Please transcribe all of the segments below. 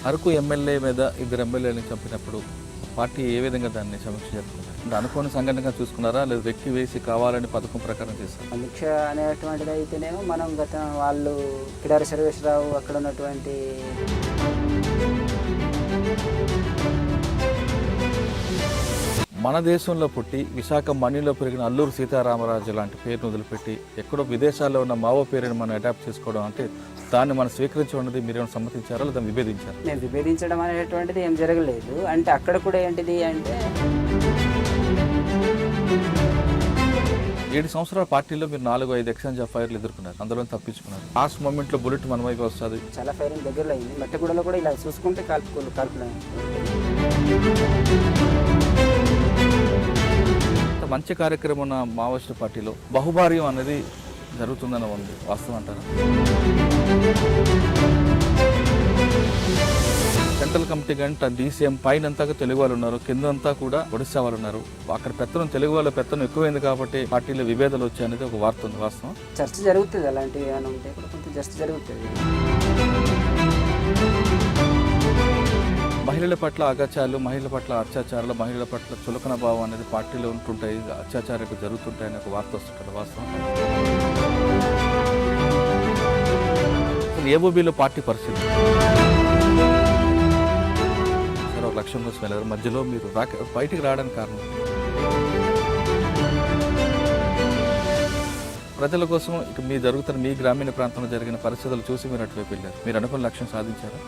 Araku MLA మీద ఇద్దరు ఎమ్మెల్యేలను చంపినప్పుడు పార్టీ ఏ విధంగా దాన్ని సమీక్ష జరుపుకున్నారు? అంటే అనుకోని సంఘటనగా చూసుకున్నారా, లేదా వ్యక్తి వేసి కావాలని పథకం ప్రకారం చేశారు? సమీక్ష అనేటువంటిది అయితేనేమో మనం గత వాళ్ళు కిడారి సర్వేశ్వరరావు అక్కడ ఉన్నటువంటి మన దేశంలో పుట్టి విశాఖ మణిలో పెరిగిన అల్లూరు సీతారామరాజు లాంటి పేరును వదిలిపెట్టి ఎక్కడో విదేశాల్లో ఉన్న మావో పేరుని మనం అడాప్ట్ చేసుకోవడం అంటే దాన్ని మనం స్వీకరించమన్నది మీరేమైనా సమ్మతించారా లేదా విభేదించారా? నేను విభేదించడం అనేటువంటిది ఏం జరగలేదు. అంటే అక్కడ కూడా ఏంటిది అంటే 7 సంవత్సరాల పార్టీలో మీరు 4-5 ఎక్స్చేంజ్ ఆఫ్ ఫైర్లు ఎదుర్కొన్నారు, అందులో తప్పించుకున్నారు. లాస్ట్ మూమెంట్లో బుల్లెట్ మన వైపు వస్తుంది. చాలా ఫైరింగ్ దగ్గరలో అయింది. మట్టగూడలో కూడా ఇలా చూసుకుంటే కాల్పులు మంచి కార్యక్రమం ఉన్న మావోయిస్టు పార్టీలో బహుభార్యం అనేది జరుగుతుందని ఉంది, వాస్తవం అంటారా? సెంట్రల్ కమిటీ గంట డీసీఎం పైన అంతా తెలుగు వాళ్ళు ఉన్నారు, కిందంతా కూడా ఒడిశా వాళ్ళు ఉన్నారు. అక్కడ పెత్తనం తెలుగు వాళ్ళ పెత్తనం ఎక్కువైంది కాబట్టి పార్టీలో విభేదాలు వచ్చాయనేది ఒక వార్త ఉంది, వాస్తవం? చర్చ జరుగుతుంది, అలాంటివి ఏమైనా ఉంటే కూడా కొంచెం చర్చ జరుగుతుంది. మహిళల పట్ల అగత్యాలు, మహిళల పట్ల అత్యాచారాలు, మహిళల పట్ల చులకన భావం అనేది పార్టీలో ఉంటుంటాయి, అత్యాచారాలు జరుగుతుంటాయని ఒక వార్త వస్తుంటుంది, వాస్తవం? ఏఓబీలో పార్టీ పరిస్థితి సరే, ఒక లక్ష్యం కోసం వెళ్ళారు, మధ్యలో మీరు బయటికి రావడానికి కారణం ప్రజల కోసం ఇక మీ జరుగుతున్న మీ గ్రామీణ ప్రాంతంలో జరిగిన పరిస్థితులు చూసి మీరు అటువైపు వెళ్ళారు. మీరు అనుకున్న లక్ష్యం సాధించారా?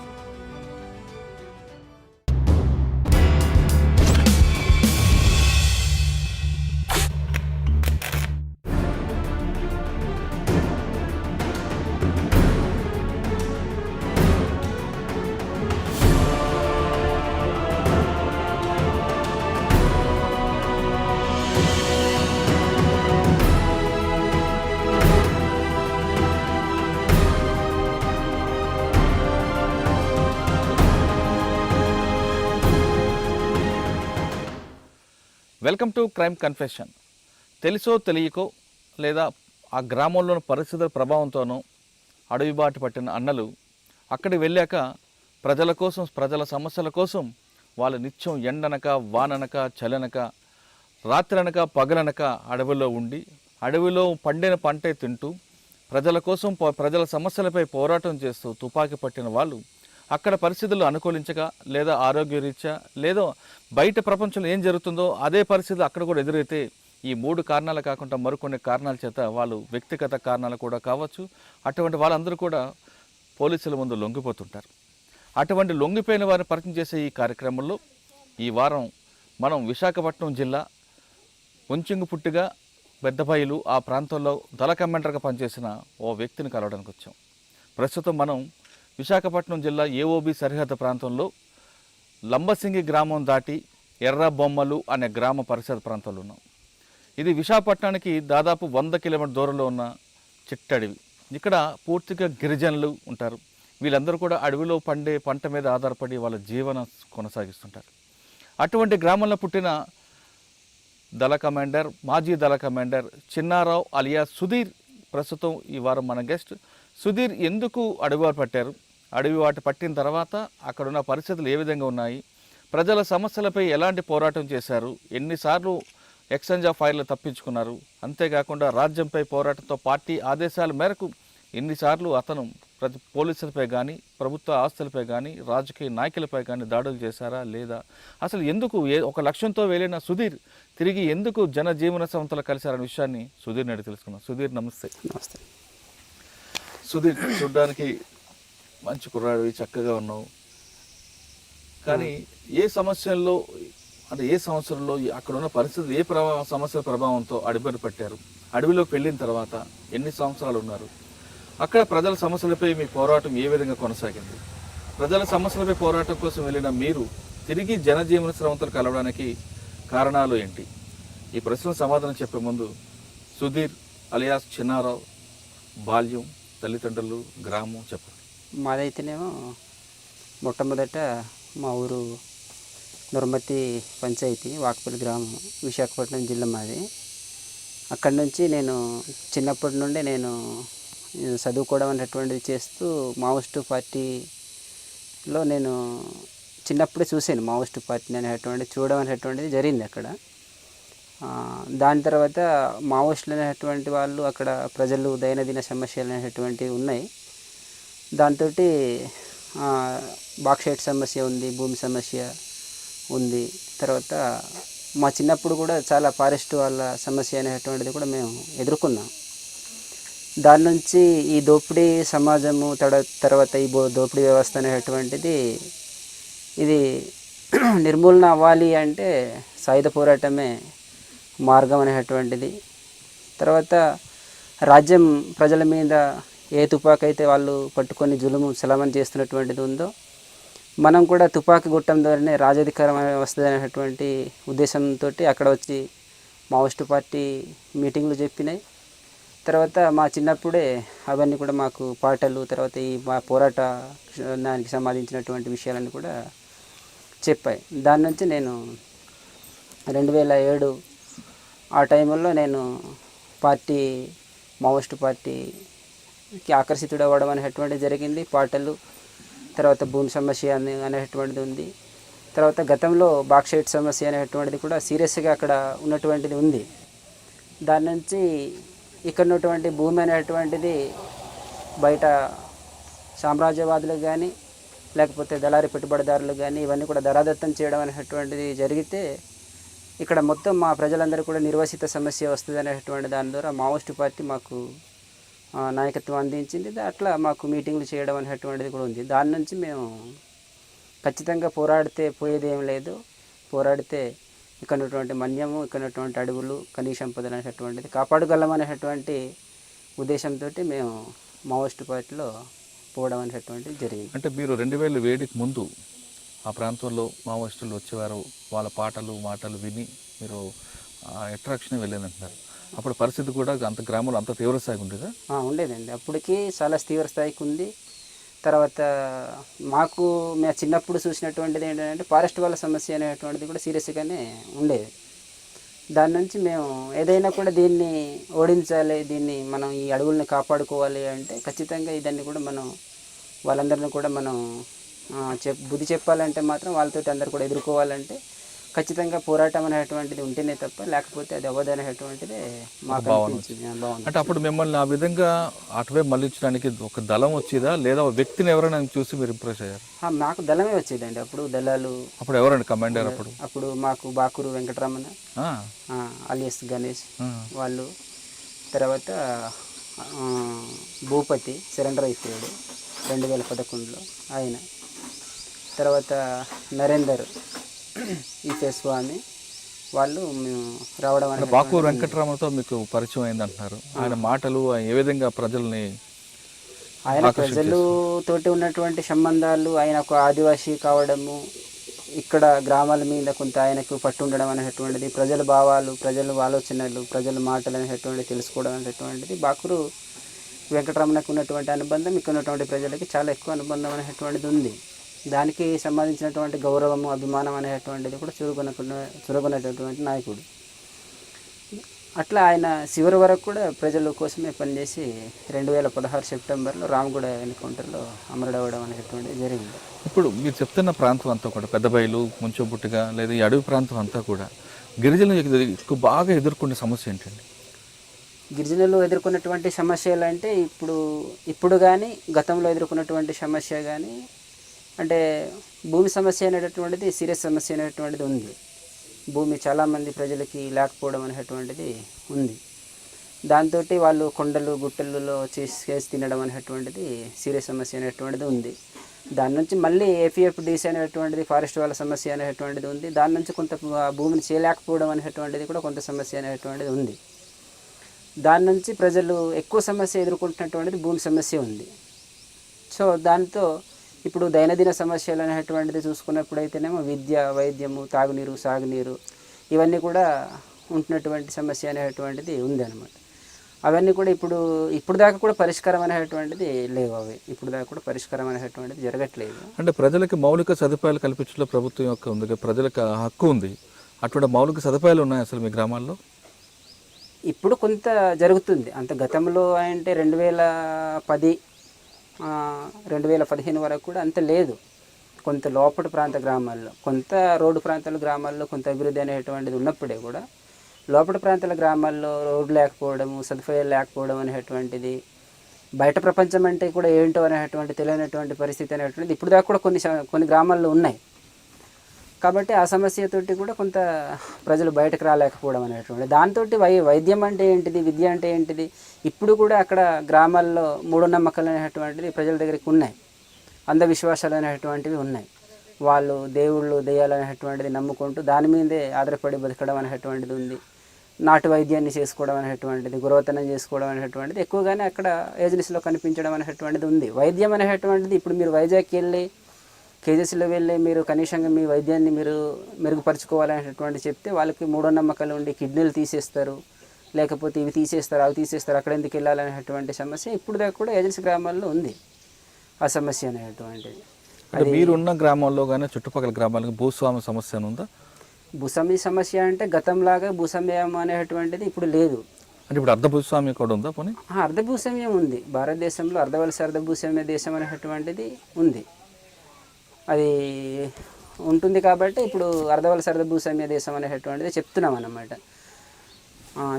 Welcome to crime confession. తెలుసో తెలియకో లేదా ఆ గ్రామంలోని పరిస్థితుల ప్రభావంతోనో అడవి బాట పట్టిన అన్నలు అక్కడికి వెళ్ళాక ప్రజల కోసం, ప్రజల సమస్యల కోసం వాళ్ళు నిత్యం ఎండనక, వాననక, చలనక, రాత్రనక, పగలనక అడవిలో ఉండి అడవిలో పండిన పంటే తింటూ ప్రజల కోసం, ప్రజల సమస్యలపై పోరాటం చేస్తూ తుపాకీ పట్టిన వాళ్ళు అక్కడ పరిస్థితులు అనుకూలించక లేదా ఆరోగ్యరీత్యా లేదో బయట ప్రపంచంలో ఏం జరుగుతుందో అదే పరిస్థితులు అక్కడ కూడా ఎదురైతే ఈ 3 కారణాలు కాకుండా మరికొన్ని కారణాల చేత వాళ్ళు వ్యక్తిగత కారణాలు కూడా కావచ్చు, అటువంటి వాళ్ళందరూ కూడా పోలీసుల ముందు లొంగిపోతుంటారు. అటువంటి లొంగిపోయిన వారిని పరిచయం చేసే ఈ కార్యక్రమంలో ఈ వారం మనం విశాఖపట్నం జిల్లా ఉంచింగుపుట్టిగా పెద్దబయలు ఆ ప్రాంతంలో దళ కమాండర్గా పనిచేసిన ఓ వ్యక్తిని కలవడానికి వచ్చాం. ప్రస్తుతం మనం విశాఖపట్నం జిల్లా ఏఓబి సరిహద్దు ప్రాంతంలో లంబసింగి గ్రామం దాటి ఎర్ర బొమ్మలు అనే గ్రామ పరిసర ప్రాంతంలో ఉన్నాం. ఇది విశాఖపట్నానికి దాదాపు 100 కిలోమీటర్ దూరంలో ఉన్న చిట్టడవి. ఇక్కడ పూర్తిగా గిరిజనులు ఉంటారు. వీళ్ళందరూ కూడా అడవిలో పండే పంట మీద ఆధారపడి వాళ్ళ జీవనం కొనసాగిస్తుంటారు. అటువంటి గ్రామంలో పుట్టిన దళ కమాండర్, మాజీ దళ కమాండర్ చిన్నారావు అలియా సుధీర్ ప్రస్తుతం ఈ వారం మన గెస్ట్. సుధీర్ ఎందుకు అడవివారు పట్టారు, అడవి వాటి పట్టిన తర్వాత అక్కడున్న పరిస్థితులు ఏ విధంగా ఉన్నాయి, ప్రజల సమస్యలపై ఎలాంటి పోరాటం చేశారు, ఎన్నిసార్లు ఎక్స్చేంజ్ ఆఫ్ ఫైర్లు తప్పించుకున్నారు, అంతేకాకుండా రాజ్యంపై పోరాటంతో పార్టీ ఆదేశాల మేరకు ఎన్నిసార్లు అతను పోలీసులపై కానీ, ప్రభుత్వ ఆస్తులపై కానీ, రాజకీయ నాయకులపై కానీ దాడులు చేశారా లేదా, అసలు ఎందుకు ఒక లక్ష్యంతో వెళ్ళిన సుధీర్ తిరిగి ఎందుకు జనజీవన సంస్థలు కలిశారనే విషయాన్ని సుధీర్ని అడిగి తెలుసుకున్నాం. సుధీర్ నమస్తే. నమస్తే. సుధీర్, చూడ్డానికి మంచి కుర్రాడు, చక్కగా ఉన్నావు, కానీ ఏ సమస్యల్లో అంటే ఏ సంవత్సరంలో అక్కడ ఉన్న పరిస్థితులు ఏ సమస్యల ప్రభావంతో అడవిని పట్టారు, అడవిలోకి వెళ్ళిన తర్వాత ఎన్ని సంవత్సరాలు ఉన్నారు, అక్కడ ప్రజల సమస్యలపై మీ పోరాటం ఏ విధంగా కొనసాగింది, ప్రజల సమస్యలపై పోరాటం కోసం వెళ్ళిన మీరు తిరిగి జనజీవన స్రవంతులు కలవడానికి కారణాలు ఏంటి? ఈ ప్రశ్నకు సమాధానం చెప్పే ముందు సుధీర్ అలియాస్ చిన్నారావు బాల్యం, తల్లిదండ్రులు, గ్రామం చెప్పండి. మాదైతేనేమో మొట్టమొదట మా ఊరు నుర్మతి పంచాయతీ వాకపల్లి గ్రామం, విశాఖపట్నం జిల్లా మాది. అక్కడి నుంచి నేను చిన్నప్పటి నుండి నేను చదువుకోవడం అనేటువంటిది చేస్తూ మావోయిస్టు పార్టీలో నేను చిన్నప్పుడే చూశాను. మావోయిస్టు పార్టీని అనేటువంటిది చూడడం అనేటువంటిది జరిగింది అక్కడ. దాని తర్వాత మావోయిస్టులు అనేటువంటి వాళ్ళు అక్కడ ప్రజలు దైనందిన సమస్యలు అనేటువంటివి ఉన్నాయి. దాంతో బాక్సైట్ సమస్య ఉంది, భూమి సమస్య ఉంది. తర్వాత మా చిన్నప్పుడు కూడా చాలా ఫారెస్ట్ వాళ్ళ సమస్య అనేటువంటిది కూడా మేము ఎదుర్కొన్నాం. దాని నుంచి ఈ దోపిడీ సమాజము తర్వాత ఈ దోపిడీ వ్యవస్థ అనేటువంటిది ఇది నిర్మూలన అవ్వాలి అంటే సాయుధ పోరాటమే మార్గం అనేటువంటిది. తర్వాత రాజ్యం ప్రజల మీద ఏ తుపాకీ అయితే వాళ్ళు పట్టుకొని జులుము చలమని చేస్తున్నటువంటిది ఉందో, మనం కూడా తుపాకీ గుట్టం ద్వారానే రాజాధికారం వస్తుంది అనేటువంటి ఉద్దేశంతో అక్కడ వచ్చి మావోయిస్టు పార్టీ మీటింగ్లు చెప్పినాయి. తర్వాత మా చిన్నప్పుడే అవన్నీ కూడా మాకు పాటలు, తర్వాత ఈ మా పోరాట దానికి సంబంధించినటువంటి విషయాలన్నీ కూడా చెప్పాయి. దాని నుంచి నేను 2007 ఆ టైంలో నేను మావోయిస్టు పార్టీకి ఆకర్షితుడవ్వడం అనేటువంటిది జరిగింది. పాటలు, తర్వాత భూమి సమస్య అనేటువంటిది ఉంది. తర్వాత గతంలో బాక్సైట్ సమస్య అనేటువంటిది కూడా సీరియస్గా అక్కడ ఉన్నటువంటిది ఉంది. దాని నుంచి ఇక్కడ ఉన్నటువంటి భూమి అనేటువంటిది బయట సామ్రాజ్యవాదులకు కానీ లేకపోతే దళారీ పెట్టుబడిదారులకు కానీ ఇవన్నీ కూడా ధరాదత్తం చేయడం అనేటువంటిది జరిగితే ఇక్కడ మొత్తం మా ప్రజలందరూ కూడా నిర్వసిత సమస్య వస్తుంది అనేటువంటి దాని ద్వారా మావోయిస్టు పార్టీ మాకు నాయకత్వం అందించింది. అట్లా మాకు మీటింగ్లు చేయడం అనేటువంటిది కూడా ఉంది. దాని నుంచి మేము ఖచ్చితంగా పోరాడితే పోయేది ఏం లేదు, పోరాడితే ఇక్కడ ఉన్నటువంటి మన్యము, ఇక్కడ ఉన్నటువంటి అడవులు, ఖనిజ సంపదలు అనేటువంటిది కాపాడగలం అనేటువంటి ఉద్దేశంతో మేము మావోయిస్టు పార్టీలో పోవడం అనేటువంటిది జరిగింది. అంటే మీరు 2007కి ముందు ఆ ప్రాంతంలో మావోయిస్టులు వచ్చేవారు, వాళ్ళ పాటలు మాటలు విని మీరు అట్రాక్షన్ వెళ్ళారంటున్నారు. అప్పుడు పరిస్థితి కూడా అంత గ్రామంలో అంత తీవ్ర స్థాయికి ఉండేదా? ఉండేదండి. అప్పటికి చాలా తీవ్ర స్థాయికి ఉంది. తర్వాత మేము చిన్నప్పుడు చూసినటువంటిది ఏంటంటే ఫారెస్ట్ వాళ్ళ సమస్య అనేటువంటిది కూడా సీరియస్గానే ఉండేది. దాని నుంచి మేము ఏదైనా కూడా దీన్ని ఓడించాలి, దీన్ని మనం ఈ అడవుల్ని కాపాడుకోవాలి అంటే ఖచ్చితంగా ఇదన్నీ కూడా మనం వాళ్ళందరినీ కూడా మనం బుద్ధి చెప్పాలంటే మాత్రం వాళ్ళతో అందరు కూడా ఎదుర్కోవాలంటే ఖచ్చితంగా పోరాటం అనేటువంటిది ఉంటేనే తప్ప లేకపోతే అది అవ్వదు అనేటువంటిదే మాకు అనిపించింది. అంటే అప్పుడు మిమ్మల్ని ఆ విధంగా అటువైపు మళ్ళించడానికి ఒక దళం వచ్చేదా లేదా వ్యక్తిని ఎవరైనా చూసి మీరు ఇంప్రెస్ అయ్యారు? మాకు దళమే వచ్చేదండి. అప్పుడు దళాలు అప్పుడు ఎవరండి కమాండర్? అప్పుడు మాకు బాకూరు వెంకటరమణ అలియస్ గణేష్ వాళ్ళు, తర్వాత భూపతి సరెండర్ అయిపోయాడు 2011లో ఆయన, తర్వాత నరేందర్ ఈకే స్వామి వాళ్ళు మేము రావడం అనేది. బాకూరు వెంకటరామతో మీకు పరిచయం అయింది అంటున్నారు. ఆయన మాటలు ఏ విధంగా ప్రజల్ని, ఆయన ప్రజలతోటి ఉన్నటువంటి సంబంధాలు, ఆయన ఒక ఆదివాసీ కావడము, ఇక్కడ గ్రామాల మీద కొంత ఆయనకు పట్టు ఉండడం అనేటువంటిది, ప్రజల భావాలు, ప్రజల ఆలోచనలు, ప్రజల మాటలు అనేటువంటిది తెలుసుకోవడం అనేటువంటిది బాకూరు వెంకటరమణకు ఉన్నటువంటి అనుబంధం ఇక్కడ ఉన్నటువంటి ప్రజలకి చాలా ఎక్కువ అనుబంధం అనేటువంటిది ఉంది. దానికి సంబంధించినటువంటి గౌరవము, అభిమానం అనేటువంటిది కూడా చురుకున్నటువంటి నాయకుడు. అట్లా ఆయన చివరి వరకు కూడా ప్రజల కోసమే పనిచేసి 2016 సెప్టెంబర్లో రామగూడ ఎన్కౌంటర్లో అమరుడవడం అనేటువంటిది జరిగింది. ఇప్పుడు మీరు చెప్తున్న ప్రాంతం అంతా కూడా పెద్దబయలు, ముంచోబుట్టుగా లేదా ఈ అడవి ప్రాంతం అంతా కూడా గిరిజనులు ఎక్కువ బాగా ఎదుర్కొనే సమస్య ఏంటండి? గిరిజనులు ఎదుర్కొన్నటువంటి సమస్యలు అంటే ఇప్పుడు కానీ గతంలో ఎదుర్కొన్నటువంటి సమస్య కానీ అంటే భూమి సమస్య అనేటటువంటిది సీరియస్ సమస్య అనేటువంటిది ఉంది. భూమి చాలామంది ప్రజలకి లేకపోవడం అనేటువంటిది ఉంది. దాంతో వాళ్ళు కొండలు గుట్టలలో చేసి తినడం అనేటువంటిది సీరియస్ సమస్య అనేటువంటిది ఉంది. దాని నుంచి మళ్ళీ AFDC అనేటువంటిది ఫారెస్ట్ వాళ్ళ సమస్య అనేటువంటిది ఉంది. దాని నుంచి కొంత భూమిని చేయలేకపోవడం అనేటువంటిది కూడా కొంత సమస్య అనేటువంటిది ఉంది. దాని నుంచి ప్రజలు ఎక్కువ సమస్య ఎదుర్కొంటున్నటువంటిది భూమి సమస్య ఉంది. సో దాంతో ఇప్పుడు దైనందిన సమస్యలు అనేటువంటిది చూసుకున్నప్పుడైతేనేమో విద్య, వైద్యము, తాగునీరు, సాగునీరు ఇవన్నీ కూడా ఉంటున్నటువంటి సమస్య అనేటువంటిది ఉంది అన్నమాట. అవన్నీ కూడా ఇప్పుడు దాకా కూడా పరిష్కారం అనేటువంటిది లేవు. అవి ఇప్పుడు దాకా కూడా పరిష్కారం అనేటువంటిది జరగట్లేదు. అంటే ప్రజలకి మౌలిక సదుపాయాలు కల్పించడంలో ప్రభుత్వం యొక్క ఉంది, ప్రజలకు ఆ హక్కు ఉంది. అటువంటి మౌలిక సదుపాయాలు ఉన్నాయి అసలు మీ గ్రామాల్లో? ఇప్పుడు కొంత జరుగుతుంది. అంత గతంలో అంటే 2010 2015 వరకు కూడా అంత లేదు. కొంత లోపటి ప్రాంత గ్రామాల్లో, కొంత రోడ్డు ప్రాంతాల గ్రామాల్లో కొంత అభివృద్ధి అనేటువంటిది ఉన్నప్పుడే కూడా లోపటి ప్రాంతాల గ్రామాల్లో రోడ్డు లేకపోవడము, సదుపాయాలు లేకపోవడం అనేటువంటిది, బయట ప్రపంచం అంటే కూడా ఏంటో అనేటువంటి తెలియనటువంటి పరిస్థితి అనేటువంటిది ఇప్పుడు దాకా కూడా కొన్ని గ్రామాల్లో ఉన్నాయి. కాబట్టి ఆ సమస్యతోటి కూడా కొంత ప్రజలు బయటకు రాలేకపోవడం అనేటువంటి దాంతో వైద్యం అంటే ఏంటిది, విద్య అంటే ఏంటిది, ఇప్పుడు కూడా అక్కడ గ్రామాల్లో మూఢనమ్మకాలు అనేటువంటిది ప్రజల దగ్గరికి ఉన్నాయి. అంధవిశ్వాసాలు అనేటువంటివి ఉన్నాయి. వాళ్ళు దేవుళ్ళు దెయ్యాలు అనేటువంటిది నమ్ముకుంటూ దాని మీదే ఆధారపడి బతకడం అనేటువంటిది ఉంది. నాటు వైద్యాన్ని చేసుకోవడం అనేటువంటిది, గురవతనం చేసుకోవడం అనేటువంటిది ఎక్కువగానే అక్కడ ఏజెన్సీలో కనిపించడం అనేటువంటిది ఉంది. వైద్యం అనేటువంటిది ఇప్పుడు మీరు వైజాగ్కి వెళ్ళి కేజెస్లో వెళ్ళి మీరు కనీసంగా మీ వైద్యాన్ని మీరు మెరుగుపరుచుకోవాలనేటువంటి చెప్తే వాళ్ళకి మూఢనమ్మకాలు ఉండి కిడ్నీలు తీసేస్తారు, లేకపోతే ఇవి తీసేస్తారు, అవి తీసేస్తారు, అక్కడ ఎందుకు వెళ్ళాలనేటువంటి సమస్య ఇప్పుడు దాకా కూడా ఏజెన్సీ గ్రామాల్లో ఉంది. ఆ సమస్య అనేటువంటిది అంటే మీరున్న గ్రామాల్లో కానీ చుట్టుపక్కల గ్రామాలకు భూస్వామ్య సమస్య ఉందా? భూస్వామ్య సమస్య అంటే గతంలాగా భూస్వామ్యం అనేటువంటిది ఇప్పుడు లేదు. అంటే ఇప్పుడు అర్ధ భూస్వామ్యం కూడా ఉందా? పోనీ అర్ధ భూస్వామ్యం ఉంది. భారతదేశంలో అర్ధవలస అర్ధ భూస్వామ్య దేశం అనేటువంటిది ఉంది. అది ఉంటుంది కాబట్టి ఇప్పుడు అర్ధవలస అర్ధ భూస్వామ్య దేశం అనేటువంటిది చెప్తున్నాం అన్నమాట.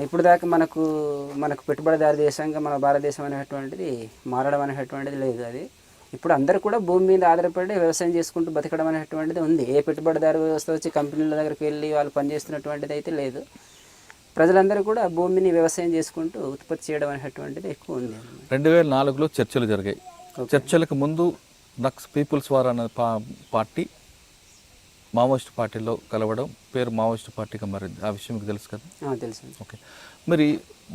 ఇప్పుడు దాకా మనకు పెట్టుబడిదారు దేశంగా మన భారతదేశం అనేటువంటిది మారడం అనేటువంటిది లేదు. అది ఇప్పుడు అందరూ కూడా భూమి మీద ఆధారపడి వ్యవసాయం చేసుకుంటూ బతకడం అనేటువంటిది ఉంది. ఏ పెట్టుబడిదారు వ్యవస్థ వచ్చి కంపెనీల దగ్గరికి వెళ్ళి వాళ్ళు పనిచేస్తున్నటువంటిది అయితే లేదు. ప్రజలందరూ కూడా భూమిని వ్యవసాయం చేసుకుంటూ ఉత్పత్తి చేయడం అనేటువంటిది ఎక్కువ ఉంది. 2004లో చర్చలు జరిగాయి. చర్చలకు ముందు నక్స్ పీపుల్స్ వార్ అనే పార్టీ మావోయిస్ట్ పార్టీలో కలవడం, పేరు మావోయిస్ట్ పార్టీగా మారింది. ఆ విషయం మీకు తెలుసు కదా? తెలుసు. ఓకే, మరి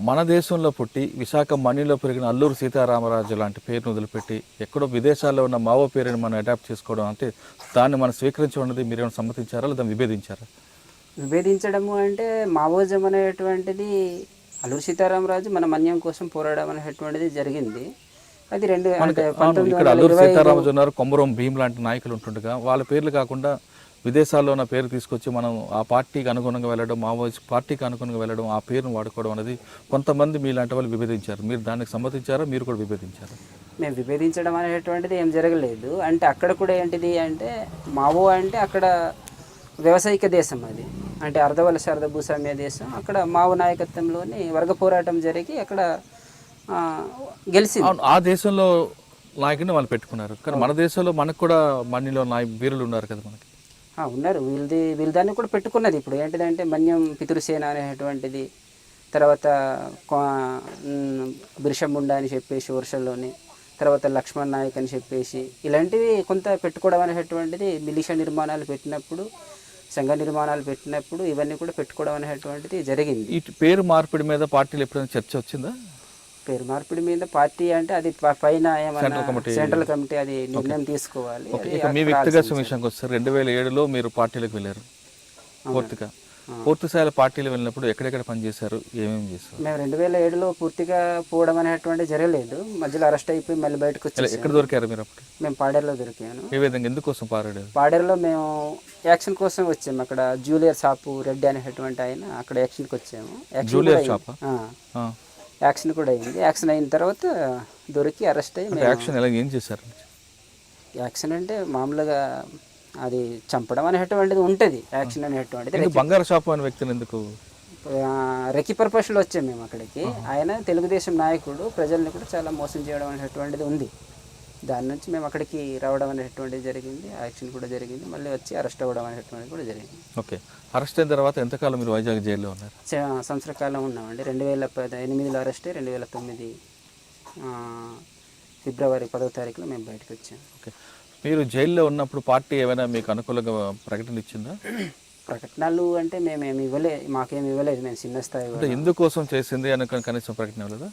మన దేశంలో పుట్టి విశాఖ మణిలో పెరిగిన అల్లూరు సీతారామరాజు లాంటి పేరును వదిలిపెట్టి ఎక్కడో విదేశాల్లో ఉన్న మావో పేరుని మనం అడాప్ట్ చేసుకోవడం, అంటే దాన్ని మనం స్వీకరించడం మీరేమైనా సమ్మతించారా లేదా విభేదించారా? విభేదించడము అంటే మావోజం అనేటువంటిది అల్లూరు సీతారామరాజు మన మన్యం కోసం పోరాడడం అనేటువంటిది జరిగింది. అది ఇక్కడ అల్లూరు సీతారామరాజు ఉన్నారు, కొమరం భీమ్ లాంటి నాయకులు ఉంటుండగా వాళ్ళ పేర్లు కాకుండా విదేశాల్లో ఉన్న పేరు తీసుకొచ్చి మనం ఆ పార్టీకి అనుగుణంగా వెళ్ళడం, మావోయిస్ట్ పార్టీకి అనుగుణంగా వెళ్ళడం, ఆ పేరును వాడుకోవడం అనేది కొంతమంది మీలాంటి వాళ్ళు విభేదించారు. మీరు దానికి సమ్మతించారా? మీరు కూడా విభేదించారా? మేము విభేదించడం అనేటువంటిది ఏం జరగలేదు. అంటే అక్కడ కూడా ఏంటిది అంటే మావో అంటే అక్కడ వ్యవసాయిక దేశం, అది అంటే అర్ధవలస అర్ధ భూస్వామ్య దేశం. అక్కడ మావో నాయకత్వంలోని వర్గ పోరాటం జరిగి అక్కడ గెలిచింది. ఆ దేశంలో నాయకుడిని వాళ్ళు పెట్టుకున్నారు. కానీ మన దేశంలో మనకు కూడా మన్నిలో వీరులు ఉన్నారు కదా, మనకి ఉన్నారు. వీళ్ళదాన్ని కూడా పెట్టుకున్నది. ఇప్పుడు ఏంటిదంటే మన్యం పితృసేన అనేటువంటిది, తర్వాత బిర్షముండా అని చెప్పేసి వర్షంలోని, తర్వాత లక్ష్మణ్ నాయక్ అని చెప్పేసి ఇలాంటివి కొంత పెట్టుకోవడం అనేటువంటిది మిలిషియా నిర్మాణాలు పెట్టినప్పుడు, సంఘ నిర్మాణాలు పెట్టినప్పుడు ఇవన్నీ కూడా పెట్టుకోవడం అనేటువంటిది జరిగింది. ఈ పేరు మార్పిడి మీద పార్టీలు ఎప్పుడైనా చర్చ వచ్చిందా? పేరు మార్పిడి మీద పార్టీ అంటే అది పైన ఏమన్నా సెంట్రల్ కమిటీ అది నిర్ణయం తీసుకోవాలి. మీ వ్యక్తిగత విషయానికి వస్తారు. 2007లో మీరు పార్టీలకు వెళ్ళారు. పూర్తి స్థాయిలో పార్టీలు వెళ్ళినప్పుడు ఎక్కడెక్కడ పనిచేశారు, ఏమేమి చేశారు? మేము 2007లో పూర్తిగా పోవడం అనేటువంటి జరగలేదు. మధ్యలో అరెస్ట్ అయిపోయి మళ్ళీ బయటకు వచ్చి. ఎక్కడ దొరికారు మీరు అప్పుడు? మేము పాడేరులో దొరికాను. ఏ విధంగా, ఎందుకోసం పారాడారు? పాడేరులో మేము యాక్షన్ కోసం వచ్చాము. అక్కడ జూలియర్ షాపు రెడ్డి అనేటువంటి ఆయన, అక్కడ యాక్షన్కి వచ్చాము. జూలియర్ షాప్ యాక్షన్ కూడా అయింది. యాక్షన్ అయిన తర్వాత దొరికి అరెస్ట్ అయ్యి. యాక్షన్ ఎలా, ఏం చేశారు? యాక్షన్ అంటే మామూలుగా అది చంపడం అనేటువంటిది ఉంటుంది. యాక్షన్ అనేటువంటిది. బంగారు షాపు అనే వ్యక్తిని ఎందుకు? రెక్కి పర్పస్లో వచ్చాము మేము అక్కడికి. ఆయన తెలుగుదేశం నాయకుడు, ప్రజల్ని కూడా చాలా మోసం చేయడం అనేటువంటిది ఉంది. దాని నుంచి మేము అక్కడికి రావడం అనేటువంటిది జరిగింది. యాక్షన్ కూడా జరిగింది. మళ్ళీ వచ్చి అరెస్ట్ అవ్వడం అనేటువంటిది కూడా జరిగింది. ఓకే, అరెస్ట్ అయిన తర్వాత ఎంతకాలం మీరు వైజాగ్ జైల్లో ఉన్నారు? సంవత్సర కాలం ఉన్నామండి. 2008లో అరెస్ట్ అయ్యి 2009 ఫిబ్రవరి 10వ తారీఖులో మేము బయటకు వచ్చాము. ఓకే, మీరు జైల్లో ఉన్నప్పుడు పార్టీ ఏమైనా మీకు అనుకూలంగా ప్రకటన ఇచ్చిందా? ప్రకటనలు అంటే మేమేమి మాకేమి ఇవ్వలేదు. మేము చిన్న స్థాయి ఎందుకోసం చేసింది అని కనీసం ప్రకటన ఇవ్వలేదా?